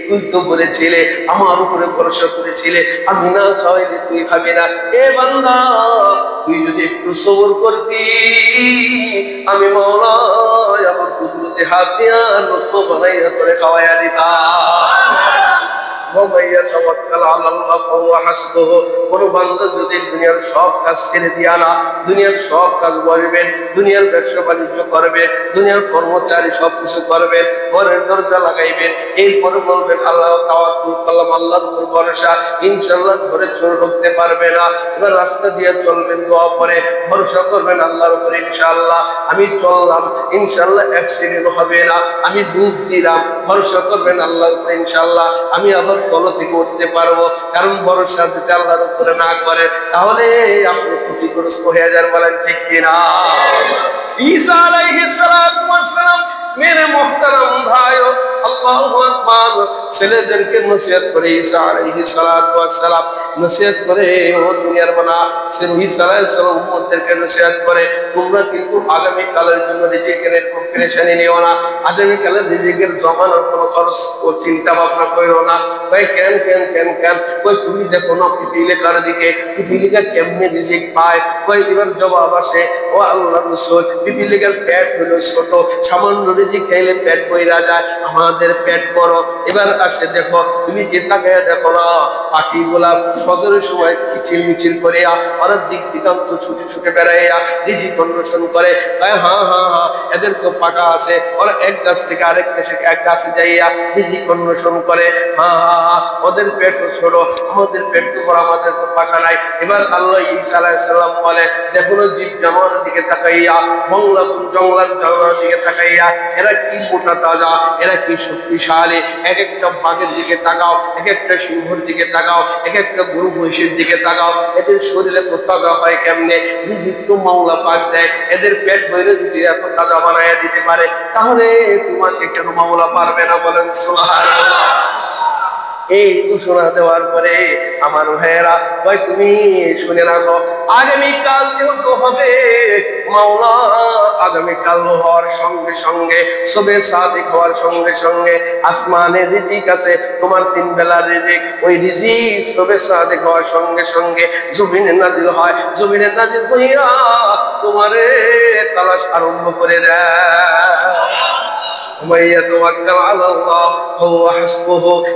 তুই তো বলেছিলে, আমার উপরে ভরসা করেছিলে, আমি না খাওয়াইলে তুই খাবি না। এ বান্দা, তুই যদি একটু সবর করতি, আমি মাওলা আমার কুদরতে হাত দিয়া লক্ষ্য বানাইয়া তোরে খাওয়াইয়া দিতাম। কোন বান্দা যদি দুনিয়ার সব কাজ ছেড়ে দিয়া না, দুনিয়ার সব কাজ বলবেন, দুনিয়ার ব্যবসা বাণিজ্য করবেন, দুনিয়ার কর্মচারী সবকিছু করবেন, ঘরের দরজা লাগাইবেন, এরপরে বলবেন আল্লাহ তাওয়াক্কুল করলাম, আল্লাহর উপর ভরসা, ইনশাআল্লাহ ঘরে চোর ঢুকতে পারবে না। এবার রাস্তা দিয়ে চলবেন, দোয়া করে ভরসা করবেন আল্লাহর উপর, ইনশাআল্লাহ আমি চললাম, ইনশাআল্লাহ অ্যাক্সিডেন্ট হবে না। আমি ডুব দিলাম, ভরসা করবেন আল্লাহর উপর, ইনশাআল্লাহ আমি আবার তল থেকে উঠতে পারবো। কারণ ভরসা যদি আল্লাহর উপরে না করে, তাহলে আপনি ক্ষতিগ্রস্ত হয়ে যান। বলেন ঠিক কিনা? ঈসা আলাইহিস সালাতু ওয়াস সালাম, মেরে মুহতারাম ভাইও, আল্লাহু আকবার, ছেলেদেরকে নসিহত করে ঈসা আলাইহিস সালাতু ওয়াস সালাম নসিহত করে, ও দুনিয়ার বানা সে ঈসা আলাইহিস সালাম উম্মতদেরকে নসিহত করে, তোমরা কিন্তু আগামী কালের জন্য রিজিকের প্রিপারেশনই নিও না, আগামী কালের রিজিকের জমানোর কোনো খরচ ও চিন্তা ভাবনা করো না। ভাই কেন কেন কেন কেন কই তুমি দেখো না পিপিলিকার দিকে, পিপিলিকা কেমনে রিজিক পায়? কই এবার জবাব আসে, ও আল্লাহর রাসূল, পিপিলিকার পেট হলো ছোট, সামান্য রিজিক খাইলে পেট বইরা যায়, আমাদের পেট বড়। এবার আসে দেখো, তুমি কি তাকায়া দেখো না, পাখিগুলা ফজরের সময় কিচির মিচির করে ওরা দিক দিগান্ত ছুটে ছুটে বেড়াইয়া রিজিক অন্বেষণ করে। হ্যাঁ হ্যাঁ হ্যাঁ, এদের তো পাকা আছে, ওরা এক গাছ থেকে আরেক দেশে এক গাছে যাইয়া রিজিক অন্বেষণ করে। হ্যাঁ হ্যাঁ হ্যাঁ, ওদের পেটও ছোট, আমাদের পেট তো বড়, আমাদের তো পাকা নাই। এবার আল্লাহ ঈসা আলাইহিস সালাম বলে, দেখো না জীব জানোয়ারের দিকে তাকাইয়া, জঙ্গলার জানোয়ারের দিকে তাকাইয়া, এরা কি মোটা তাজা, এরা কি শক্তিশালী। এক একটা বাঘের দিকে তাকাও, এক একটা সিংহর দিকে তাকাও, এক একটা গরু মহিষের দিকে তাকাও, এদের শরীরে তো তাজা হয় কেমনে? রিজিক তো মাওলা পাক দেয়। এদের পেট ভরে যদি এত তাজা বানাইয়া দিতে পারে, তাহলে তোমাকে কেন মাওলা পারবে না? বলেন সুবহানাল্লাহ। এই ঘোষণা দেওয়ার পরে আমার ভাইয়েরা, ভাই তুমি শুনে রাখো, আগামীকাল যেহেতু হবে মাওলা, আগামীকাল হওয়ার সঙ্গে সঙ্গে, সবে সাদিক হওয়ার সঙ্গে সঙ্গে আসমানের রিজিক আছে, তোমার 3 বেলার রিজিক, ওই রিজিক সবে সাদিক হওয়ার সঙ্গে সঙ্গে জমিনে নাজিল হয়। জমিনে নাজিল হইয়া তোমারে তালাশ আরম্ভ করে দেয়।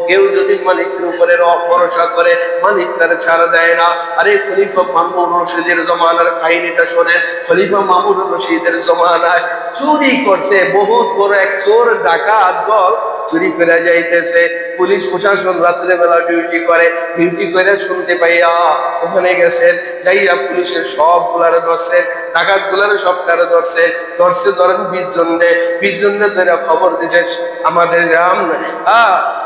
কেউ যদি মালিকের উপরে ভরসা করে, মালিক তার ছাড় দেয় না। আরে খলিফা মামুন রশিদের জমানার কাহিনীটা শোনেন। খলিফা মামুন রশিদের জমানায় চুরি করছে, বহুত বড় এক চোর ডাকাত দল চুরি করে যাইতেছে। পুলিশ প্রশাসন রাত্রে বেলা ডিউটি করে, ডিউটি করে শুনতে পাইয়া ওখানে গেছেন, যাইয়া পুলিশের সবগুলারে ধরছেন, ডাকাত গুলারে সবটারে ধরছেন। ধরেন 20 জনে, 20 জনে ধরে খবর দিছে আমাদের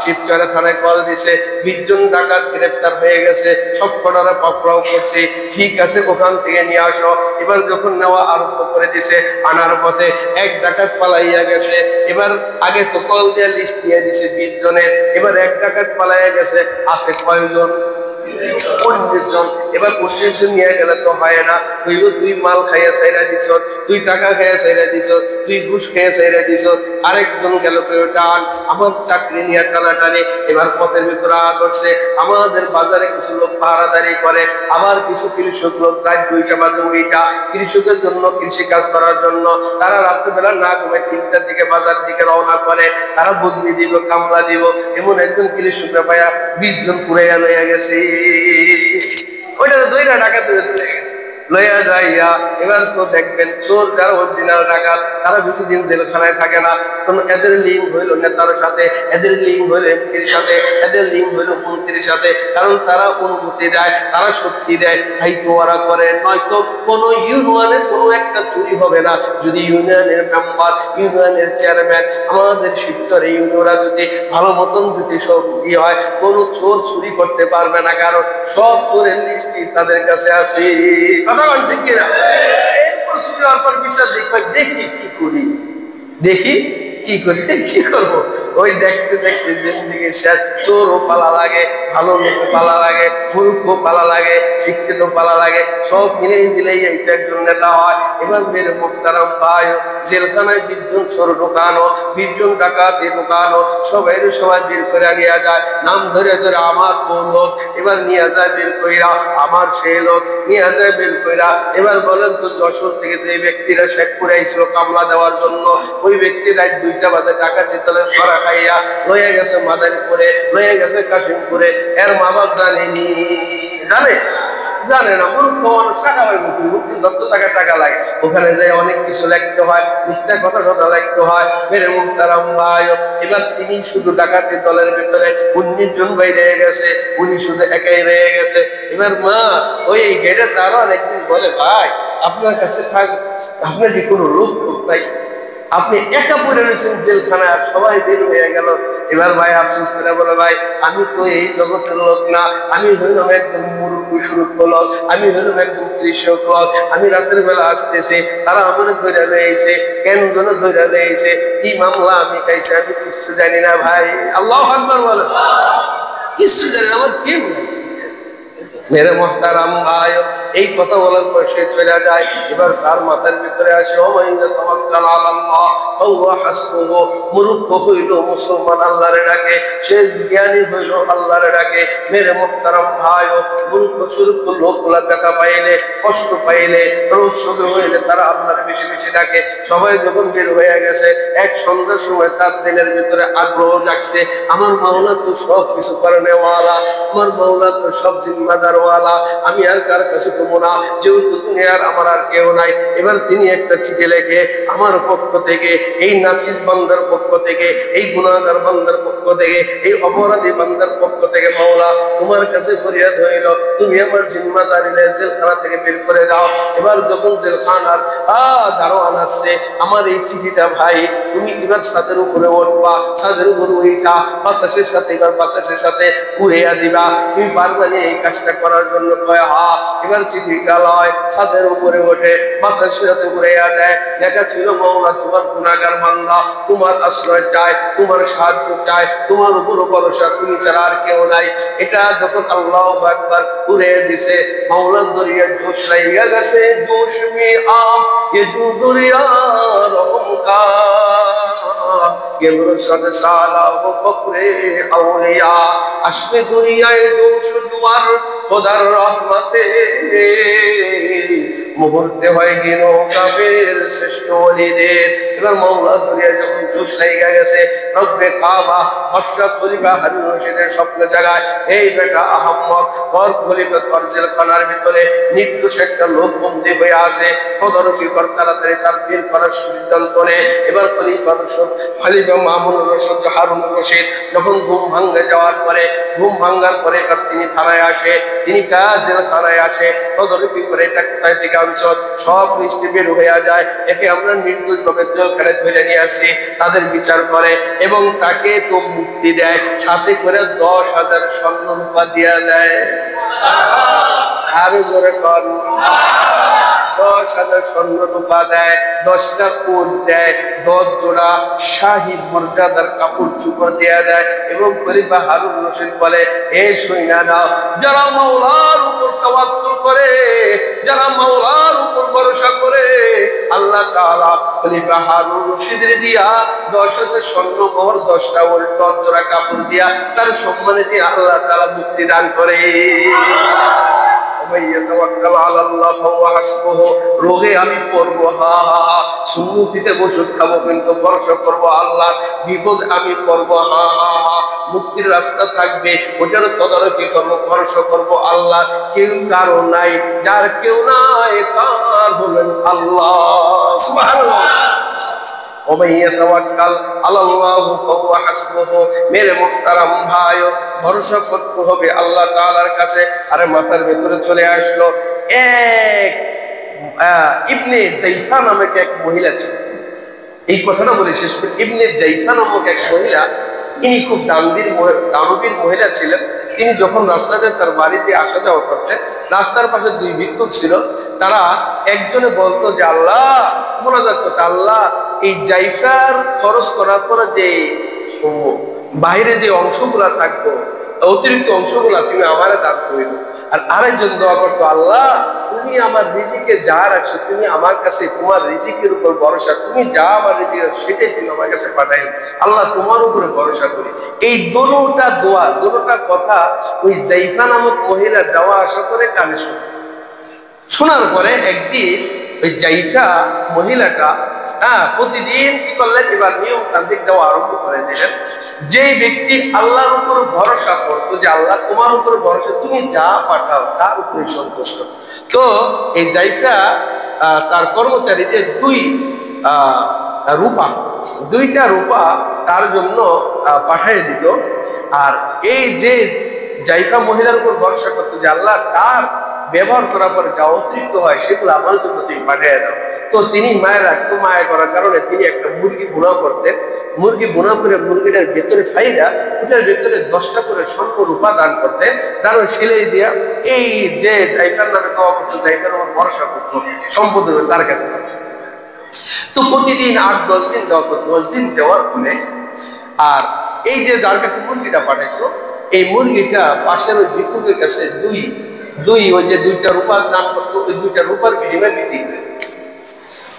শিবচরে থানায় কল দিছে, 20 জন ডাকাত গ্রেফতার হয়ে গেছে, সব কটারে পাকড়াও করছে। ঠিক আছে, ওখান থেকে নিয়ে আসো। এবার যখন নেওয়া আরম্ভ করে দিছে, আনার পথে এক ডাকাত পালাইয়া গেছে। এবার আগে তো কল দিয়ে লিস্ট দিয়ে দিছে 20 জনের, এবার এক ডাকাত পালাইয়া গেছে। আছে কয়জন? 19 জন। এবার 19 জন নিয়ে গেলে তো হয় না, তুই মাল খাইয়া ছাইরা দিছ, তুই টাকা খাইয়া ছাইরা দিছ, তুই ঘুষ খাইয়া ছাইরা দিছ। আরেকজন গেল টান, আমার চাকরি নিয়ে টানাটানি। এবার পথের ভিতরে করছে। আমাদের বাজারে কিছু লোক পাহারাদারি করে, আবার কিছু কৃষক লোক রাত 2টা বাজে ওইটা কৃষকের জন্য, কৃষি কাজ করার জন্য তারা রাত্রেবেলা না ঘুমে 3টার দিকে বাজার দিকে রওনা করে। তারা বদলি দিব, কামলা দিব। এমন একজন কৃষক পাইয়া 20 জন পুরাইয়া লইয়া গেছে। ওইটা দুইটা ডাকাত লইয়া যাইয়া। এবার তো দেখবেন চোর যারা অরিজিনাল ডাকাত তারা বেশি দিন জেলখানায় থাকে না। এদের লিঙ্ক হইল নেতার সাথে, এদের লিঙ্ক হইল এমপির সাথে, এদের লিঙ্ক হইল মন্ত্রীর সাথে। কারণ তারা অনুমতি দেয়, তারা শক্তি দেয়, তাই তো ওরা করে। নয়তো কোনো ইউনিয়নের কোনো একটা চুরি হবে না যদি ইউনিয়নের মেম্বার, ইউনিয়নের চেয়ারম্যান, আমাদের শিবচরে ইউনিয়নরা যদি ভালো মতন যদি সব হয়, কোনো চোর চুরি করতে পারবে না। কারণ সব চোরের লিস্টই তাদের কাছে আসে। ঠিক কিনা? এরপর চুরি হওয়ার পর বিচার দেখি কি করি, দেখি কি করি, কি করবো। ওই দেখতে দেখতে জিন্দিগি শেষ। চোরও পালা লাগে, ভালো লোক পালা লাগে, মূর্খ পালা লাগে, শিক্ষিত পালা লাগে, সব মিলেই দিলেই এইটা একজন নেতা হয়। এবার মেরে মুখতারাম ভাই, জেলখানায় 20 জন চোর ঢোকানো, 20 জন ডাকাতি ঢোকানো, সবাই বের করে নিয়ে যায়। নাম ধরে ধরে আমার কোন লোক, এবার নিয়ে যায় বের কইরা, আমার সেই লোক নিয়ে যায় বের কইরা। এবার বলেন তো, যশোর থেকে যে ব্যক্তিরা শেখপুরে আইছিল কামলা দেওয়ার জন্য, ওই ব্যক্তি রাত 2টা বাজে ডাকাতি দলের ধরা খাইয়া লইয়া গেছে মাদারীপুরে, লইয়া গেছে কাশিমপুরে। এর মা বাপ জানেনি, জানে না। মূর্খ মানুষ টাকা পাইব, টাকা লাগে। ওখানে যাই অনেক কিছু লিখতে হয়, মিথ্যা কথা লিখতে হয়। মেরে মুখতারাম ভাই, এবার তিনি শুধু ডাকাতি দলের ভেতরে 19 জন বাইরে গেছে, উনি শুধু একাই রয়ে গেছে। এবার মা ওই গেটে তারও একদিন বলে, ভাই আপনার কাছে থাক, আপনার কি কোনো লোক নাই? আপনি একা পড়ে রয়েছেন জেলখানায়, আর সবাই বের হয়ে গেল। এবার ভাই আফসোস করে বলে, ভাই আমি তো এই জগতের লোক না, আমি হইলাম একদম মুরুব্বি সুরুক্ষ লোক, আমি হইলাম একদম কৃষক লোক। আমি রাতের বেলা আসতেছি, তারা আমার ধৈর্য লয়েছে। কেন যেন ধৈর্য লয়েছে, কি মামলা আমি খাইছি আমি কিছু জানি না। ভাই আল্লাহু আকবার বলে, কিছু জানি না, আমার কেউ নাই। মেরে মুহতারাম ভাই, এই কথা বলার পর সে চলে যায়। এবার তার মাথার ভিতরে আসে, মূর্খ হইল মুসলমান আল্লাহরে ডাকে, সে জ্ঞানী হইল আল্লাহরে ডাকে। মেরে মুহতারাম ভাই, মূর্খ সুরূপ লোকগুলা ব্যথা পাইলে, কষ্ট পাইলে, রোগ শোক হইলে তারা আল্লাহরে বেশি বেশি ডাকে। সবাই যখন বের হয়ে গেছে, এক সন্ধ্যার সময় তার দিনের ভিতরে আগ্রহ জাগছে, আমার মাওলা তো সব কিছু করে নেওয়ালা, আমার মাওলা তো সব জিম্মাদার ওয়ালা, আমি আর কার কাছে দেবো না, যেহেতু দুনিয়ার আমার আর কেউ নাই। এবার তিনি একটা চিঠি লেখে আমার পক্ষ থেকে, এই নাচিস বান্দার পক্ষ থেকে, এই গুনাহগার বান্দার পক্ষ থেকে, এই অপরাধী বান্দার পক্ষ থেকে, মাওলা তোমার কাছে ফরিয়াদ হইল, তুমি আমার জিম্মাদারি জেলখানা থেকে বের করে দাও। এবার যখন জেলখানার দারোয়ান আসছে, আমার এই চিঠিটা ভাই তুমি এবার ছাদের উপরে উঠবা, ছাদের উপরে উঠা বাতাসের সাথে, এবার বাতাসের সাথে উড়িয়া দিবা। তুমি পারবা না এই কাজটা করার জন্য? কয় হা। এবার চিঠিটা লয়, ছাদের উপরে ওঠে, বাতাসের সাথে উড়িয়া দেয়। লেখা ছিল, মাওলা তোমার গুনাহগার বান্দা তোমার আশ্রয় চায়, তোমার সাহায্য চায়, তোমার উপর ভরসা, তুমি ছাড়া আর কেউ নাই। এটা যখন আল্লাহু আকবার উড়িয়ে দিছে, মাওলার দরিয়া জোশ লাইয়া গেছে। জোশ মে আ ये जो दुनिया रहम का ये मुर्शद साला वो फक्रे औलिया अश्मे दुनियाए जोश जुआर खुदार रहमते মুহূর্তে হয়ে গেল কাফের শ্রেষ্ঠ ওলিদের। এবার মাওলা দুনিয়া যখন জোশ লাগা গেছে, রব্বে কাবা হযরত খলিফা হারুন রশিদের স্বপ্ন জাগায়, এই বেটা আহম্মদ, তোর খলিফা তোর জেলখানার ভিতরে নির্দোষ একটা লোক বন্দী হয়ে আছে, তদারকি কর, তাড়াতাড়ি তার বের করার সিদ্ধান্ত নে। এবার খলিফা মামুনুর রশিদ হারুন রশিদ যখন ঘুম ভাঙ্গে যাওয়ার পরে, ঘুম ভাঙ্গার পরে এবার তিনি থানায় আসে, তিনি কাজের থানায় আসে, তদারকি করে এটা কোথায় থেকে আনছ, সব লিস্টে বের হয়ে যায়, একে আমরা নির্দোষ ভাবে জেলখানায় ধরে নিয়ে আসি। তাদের বিচার করে এবং তাকে তো মুক্তি দেয়, সাথে করে 10,000 স্বর্ণ রূপা দিয়া দেয়। আরো জোরে কর। 10,000 স্বর্ণ রূপা দেয়, 10টা উট দেয়, 10 জোড়া শাহী মর্যাদার কাপড় চোপড় দেয়া দেয়। এবং খলিফা হারুন রশিদ বলে, এ সৈনা নাও, যারা মাওলার উপর তাওয়াক্কুল করে, যারা মাওলার উপর ভরসা করে, আল্লাহ তাআলা খলিফা হারুন রশিদের দিয়া 10,000 স্বর্ণমোহর, 10টা উট, 10 জোড়া কাপড় দিয়া তার সম্মানে দিয়ে আল্লাহ তাআলা মুক্তি দান করে। রোগে আমি পড়বো হা হা হা, সুন্নতিতে ওষুধ খাবো কিন্তু ভরসা করবো আল্লাহ, বিপদ আমি পড়বো হা হা হা, মুক্তির রাস্তা থাকবে ওটারও তদারকি করবো, ভরসা করবো আল্লাহ। কেউ কারো নাই, যার কেউ নাই তার হলেন আল্লাহ। সুবহানাল্লাহ। মেরে মুহতারাম ভাইও, ভরসা করতে হবে আল্লাহ তাআলার কাছে। আরে মাথার ভেতরে চলে আসলো এক ইবনে জাইফা নামক এক মহিলা ছিল। এই কথাটা বলে শেষ করি। ইবনে জাইফা নামক এক মহিলা, ইনি খুব দানবীর মহিলা ছিলেন। তিনি যখন রাস্তাতে তার বাড়িতে আসা যাওয়া করতেন, রাস্তার পাশে 2 ভিক্ষুক ছিল। তারা একজনে বলতো যে আল্লাহ, মোনাজাত করতে, আল্লাহ এই জাইফার খরচ করার পরে যে বাইরে যে অংশগুলা থাকতো, অতিরিক্ত অংশগুলা তুমি আমারে দান করিল। আর আরেকজন দোয়া করতো, আল্লাহ তুমি আমার রিজিকে যা রাখছো, তুমি আমার কাছে তোমার রিজিকের উপর ভরসা, তুমি যা আমার রিজিক সেটাই তুমি আমার কাছে পাঠাই, আল্লাহ তোমার উপরে ভরসা করি। এই দোনোটা দোয়া, দোনোটা কথা ওই জাইফা নামক মহিলা যাওয়া আসা করে কানে শুনে। শোনার পরে একদিন ওই জাইফা মহিলাটা প্রতিদিন কি করলেন, এবার নিয়ম তান্ত্রিক দেওয়া আরম্ভ করে দিলেন। যে ব্যক্তি আল্লাহর উপর ভরসা করতো, যে আল্লাহ তোমার উপর ভরসা, তুমি যা পাঠাও তার উপরে সন্তুষ্ট। তো এই জাইফা তার কর্মচারীদের 2টা রূপা তার জন্য পাঠিয়ে দিত। আর এই যে জাইফা মহিলার উপর ভরসা করতো যে আল্লাহ তার ব্যবহার করার পর যা অতিরিক্ত হয় সেগুলো আমার জন্য তুমি পাঠিয়ে দাও। তো তিনি মায়ের রাখতো, মায়া করার কারণে তিনি একটা মুরগি বোনা করতেন। মুরগি বোনা করে মুরগিটার ভেতরে ফাইদা, ওটার ভেতরে 10টা করে স্বর্ণ রূপা দান করতেন। দারুণ সিলাই দিয়া এই যে জাইফার নামে দোয়া করতো, জাইফার উপর ভরসা করতো, সম্পদ তার কাছে। তো প্রতিদিন 8-10 দিন দেওয়া করতো। 10 দিন দেওয়ার পরে আর এই যে যার কাছে মুরগিটা পাঠাইতো, এই মুরগিটা পাশের ওই ভিক্ষুকের কাছে ওই যে 2টা রূপা দান করতো, ওই 2টা রূপার বিনিময়ে বিক্রি করে।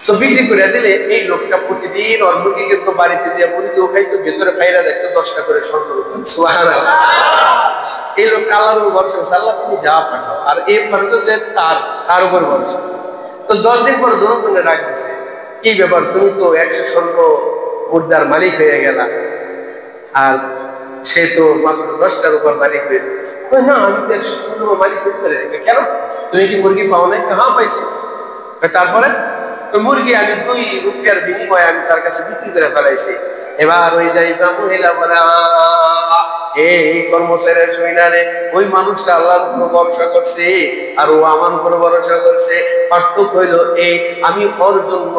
তো বিক্রি করে দিলে এই লোকটা প্রতিদিন ওর মুরগি কিন্তু বাড়িতে যে মুরগিও খাইতো, ভেতরে ফাইরা দেখতো 10টা করে স্বর্ণ রূপা। সুবহানাল্লাহ। এই লোকটা আল্লাহর উপর ভরসা, আল্লাহ তুমি যা পাঠাও, আর এই পাঠাতো যে তার উপর ভরসা। তো 10 দিন পর দুজনে ডাক দিছে, কি ব্যাপার, তুমি তো 100 স্বর্ণ মুদ্রার মালিক হয়ে গেলা, আর সে তো মাত্র 10টার উপর মালিক হয়ে। না, আমি তো 100 স্বর্ণ মালিক হতে পারি। কেন, তুমি কি মুরগি পাও নাই? হ্যাঁ পাইছি। তারপরে মুরগি আমি 2 রুপিয়ার বিনিময়ে আমি তার কাছে বিক্রি করে ফেলাইছি। এবার ওই জাইফা মহিলা বলে, এই কর্মচারীর সৈনারে, ওই মানুষটা আল্লাহর উপর ভরসা করছে আর ও আমার উপর ভরসা করছে। পার্থক্য হইল এই, আমি ওর জন্য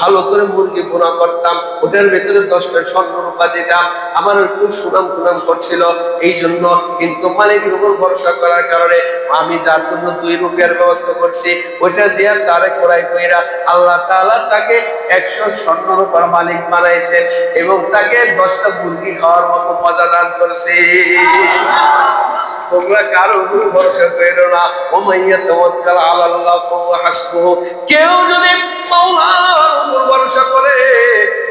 ভালো করে মুরগি বোনা করতাম, ওটার ভেতরে 10টা স্বর্ণ রূপা দিতাম, আমার একটু সুনাম করছিল এই জন্য। কিন্তু মালিকের উপর ভরসা করার কারণে আমি যার জন্য 2 রুপিয়ার ব্যবস্থা করছি, ওইটা দিয়ে তারে ক্রয় কইরা আল্লাহ তাআলা তাকে 100 স্বর্ণ রূপার মালিক বানাইছেন এবং তাকে 10টা মুরগি খাওয়ার মতো মজা দান করছে। তোমরা কারো উপর ভরসা করো না, ওমাইয়া তাওয়াক্কাল আলাল্লাহ ফাহুয়া হাসবুহু, কেউ যদি মাওলার উপর ভরসা করে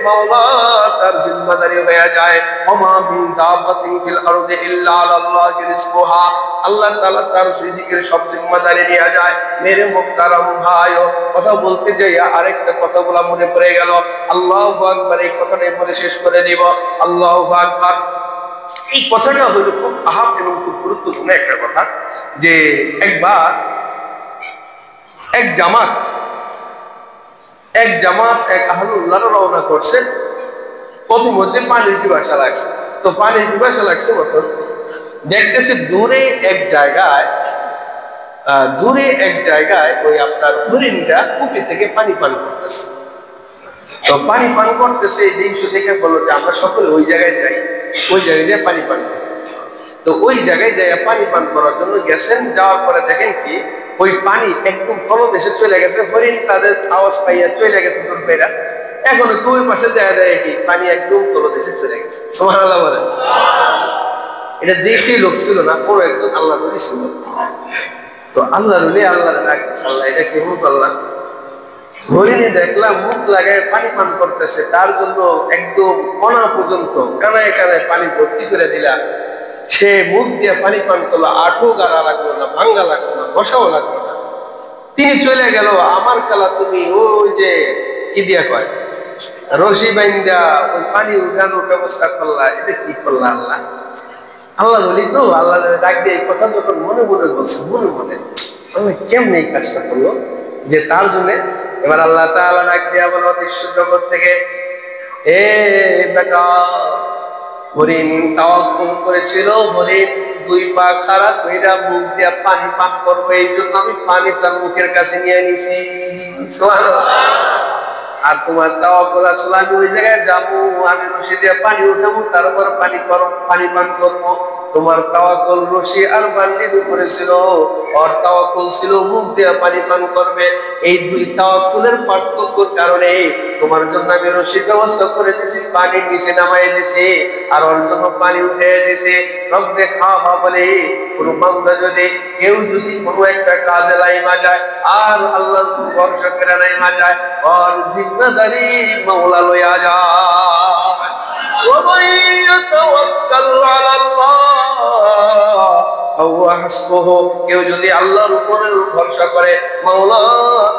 মাওলা তার জিম্মাদারি হয়ে যায়। ওমা মিন দাব্বাতিন ফিল আরদি ইল্লা আলাল্লাহি রিজকুহা, আল্লাহ তাআলা তার রিজিকের সব জিম্মাদারি নিয়ে যায়। মেরে মুহতারাম ভাইও, কথা বলতে যাই আরেকটা কথা বলা মনে পড়ে গেল। আল্লাহু আকবার, এই কথাটাই বলে শেষ করে দিব। আল্লাহু আকবার, এই কথাটা হলো খুব আহাম এবং খুব গুরুত্বপূর্ণ একটা কথা, যে একবার এক জামাত এক আহলুল্লাহ রওনা করছে। পথিমধ্যে পানির পিপাসা লাগছে, তো পানির পিপাসা লাগছে মতন দেখতেছে দূরে এক জায়গায় ওই আপনার হরিণটা কুপি থেকে পানি পান করতেছে। তো পানি পান করতেছে, এই দৃশ্য দেখে বললো যে আমরা সকলে ওই জায়গায় যাই, ওই জায়গায় যাই পানি পান করি। তো ওই জায়গায় যাই পানি পান করার জন্য গেছেন। যাওয়ার পরে দেখেন কি ওই পানি একদম তলদেশে চলে গেছে, হরিণ তাদের আওয়াজ পাইয়া চলে গেছে দূরবেরা। এখনো ওই পাশে যায় দেয় কি পানি একদম তলদেশে চলে গেছে। সুবহানাল্লাহ বলে। এটা যে সেই লোক ছিল না, কোনো একজন আল্লাহ নবী ছিল। তো আল্লাহ রুলি আল্লাহ ডাকতেছে, আল্লাহ এটা কেমন করলাম? হরিণী দেখলাম মুখ লাগায় পানি পান করতেছে, তার জন্য একদম কণা পর্যন্ত কানায় কানায় পানি ভর্তি করে দিলা। সে মুখ দিয়ে পানি পান করলো, আঠো গাড়া লাগলো না, ভাঙ্গা লাগলো না, বসাও লাগলো না। তিনি চলে গেল। আমার কালা তুমি ওই যে কি দিয়া কয় রশি বাইন্দা ওই পানি উঠানোর ব্যবস্থা করলা, এটা কি করলা আল্লাহ? আল্লাহ বলি তো আল্লাহ ডাক দিয়ে এই কথা যখন মনে মনে বলছে, মনে মনে আমি কেমন এই কাজটা করলো যে তার জন্য। এবার আল্লাহ তাআলা ডাক দিয়ে বলো অদৃশ্য জগৎ থেকে, এ বেটা, হরিণ তাওয়াক্কুল করেছিল, হরিণ দুই পা খাড়া কইরা মুখ দিয়া পানি পান করবো, এই জন্য আমি পানি তার মুখের কাছে নিয়ে নিছি। সুবহানাল্লাহ। আর তোমার তাওয়াক্কুল আসলে আমি ওই জায়গায় যাবো, আমি রশি দিয়ে পানি উঠাবো, তারপর পানি পান করবো। তোমার তাওয়াক্কুল রশি আর বান্ডির উপরে ছিল, আর তাওয়াক্কুল ছিল মুখ দিয়ে পানি পান করবে। এই দুই তাওয়াক্কুলের পার্থক্যের কারণে তোমার জন্য আমি রশির ব্যবস্থা করে দিয়েছি, পানির নিচে নামাই দিয়েছি, আর ওর জন্য পানি উঠে দিয়েছি। রব্বে খাওয়া বলে কোন বান্দা যদি কেউ যদি কোনো একটা কাজে লাইমা যায় আর আল্লাহর ভরসা করে লাইমা যায়, আর জিম্মাদারি মাওলা লইয়া যায়। ওয়ামান ইয়াতাওয়াক্কাল আলাল্লাহ ফাহুয়া হাসবুহু, কেউ যদি আল্লাহর উপরে ভরসা করে মাওলা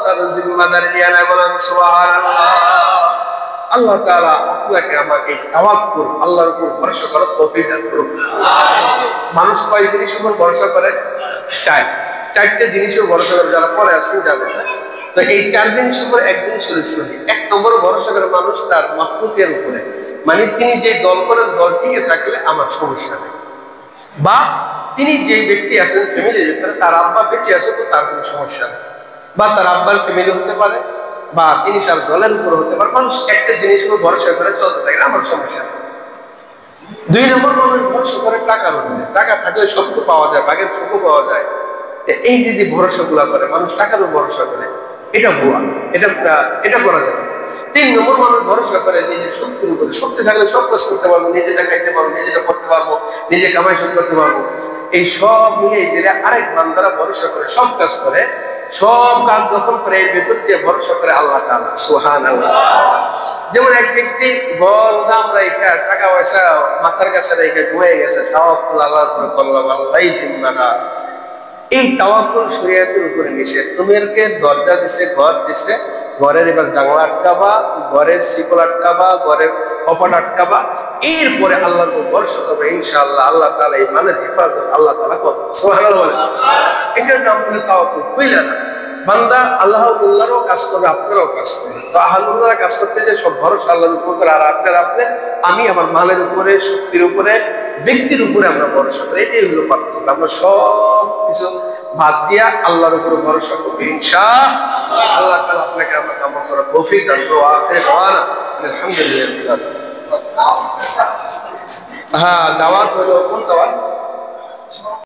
তার জিম্মাদারি নিয়ে নেয়। বলেন সুবহানাল্লাহ। আল্লাহ তাআলা আপনাকে আমাকে তাওয়াক্কুল, আল্লাহর উপর ভরসা করার তৌফিক দান করুন। মানুষ কয় জিনিসের উপর ভরসা করে? চারটে জিনিসের উপর ভরসা করে, যারা পরে আসেন যাবেন না। তো এই চার জিনিসের উপর এক জিনিস হলো সহি। এক নম্বর ভরসা করে মানুষ তার মাখলুকের উপরে, মানে তিনি যে দল করেন দল টিকে থাকলে আমার সমস্যা নেই, বা তিনি যে ব্যক্তি আছেন ফ্যামিলির ভিতরে তার আব্বা বেঁচে আছে তো তার কোনো সমস্যা নেই, বা তার আব্বার ফ্যামিলি হতে পারে, বা তিনি তার দলের উপর হতে পারে। মানুষ একটা জিনিসের উপর ভরসা করে চলতে থাকে, আমার সমস্যা নেই। দুই নম্বর মানুষ ভরসা করে টাকার উপরে, টাকা থাকলে সব তো পাওয়া যায়, বাঘের চোখও পাওয়া যায়। এই যে ভরসা গুলা করে মানুষ টাকার উপর ভরসা করে, এটা ভুয়া, এটা করা যাবে। তিন নম্বর মানুষ ভরসা করে নিজের শক্তির উপরে, শক্তি থাকলে সব কাজ করতে পারবো, নিজেটা খাইতে পারবো, নিজেটা করতে পারবো, নিজে কামাই শুরু করতে পারবো। এই সব মিলিয়ে দিলে আরেক বান্দারা ভরসা করে সব কাজ করে, সব কাজ যখন করে এর ভেতর দিয়ে ভরসা করে আল্লাহ তাআলা। সুবহানাল্লাহ। যেমন এক ব্যক্তি বড় দাম রেখে টাকা পয়সা মাথার কাছে রেখে ঘুমিয়ে গেছে, তাওয়াক্কুল আল্লাহর উপর করলাম, আল্লাহই জিম্মাদার। এই তাওয়াক্কুল শরীয়তের উপরে নিষেধ। তোমাকে দরজা দিছে, ঘর দিছে, ঘরের এবার জানলা আটকাবা, ঘরের শিকল আটকাবা, ঘরের কপাট আটকাবা, এরপরে আল্লাহর উপর ভরসা করবে, ইনশাআল্লাহ আল্লাহ তাআলা এই মালের হেফাজত আল্লাহ তাআলা করবে। সুবহানাল্লাহ বলেন। এটার নাম হলো তাওয়াক্কুল। কইলা না বান্দা আল্লাহর কাজ করবে, আপনারাও কাজ করবেন। তো আহলুল্লাহর কাজ করতে যে সব ভরসা আল্লাহর উপর করে, আর আপনার আমি আমার মালের উপরে, শক্তির উপরে, ব্যক্তির উপরে আমরা ভরসা করি। এটাই হলো পার্থক্য। আমরা সব কিছু বাদ দিয়া আল্লাহর উপরে ভরসা করবো, ইনশাআল্লাহ। আল্লাহ তাআলা আপনাকে আমরা আমল করার তৌফিক দান করুন। আখির দাওয়ানা আলহামদুলিল্লাহ। হ্যাঁ, দাওয়াত হলো কোন দাওয়াত?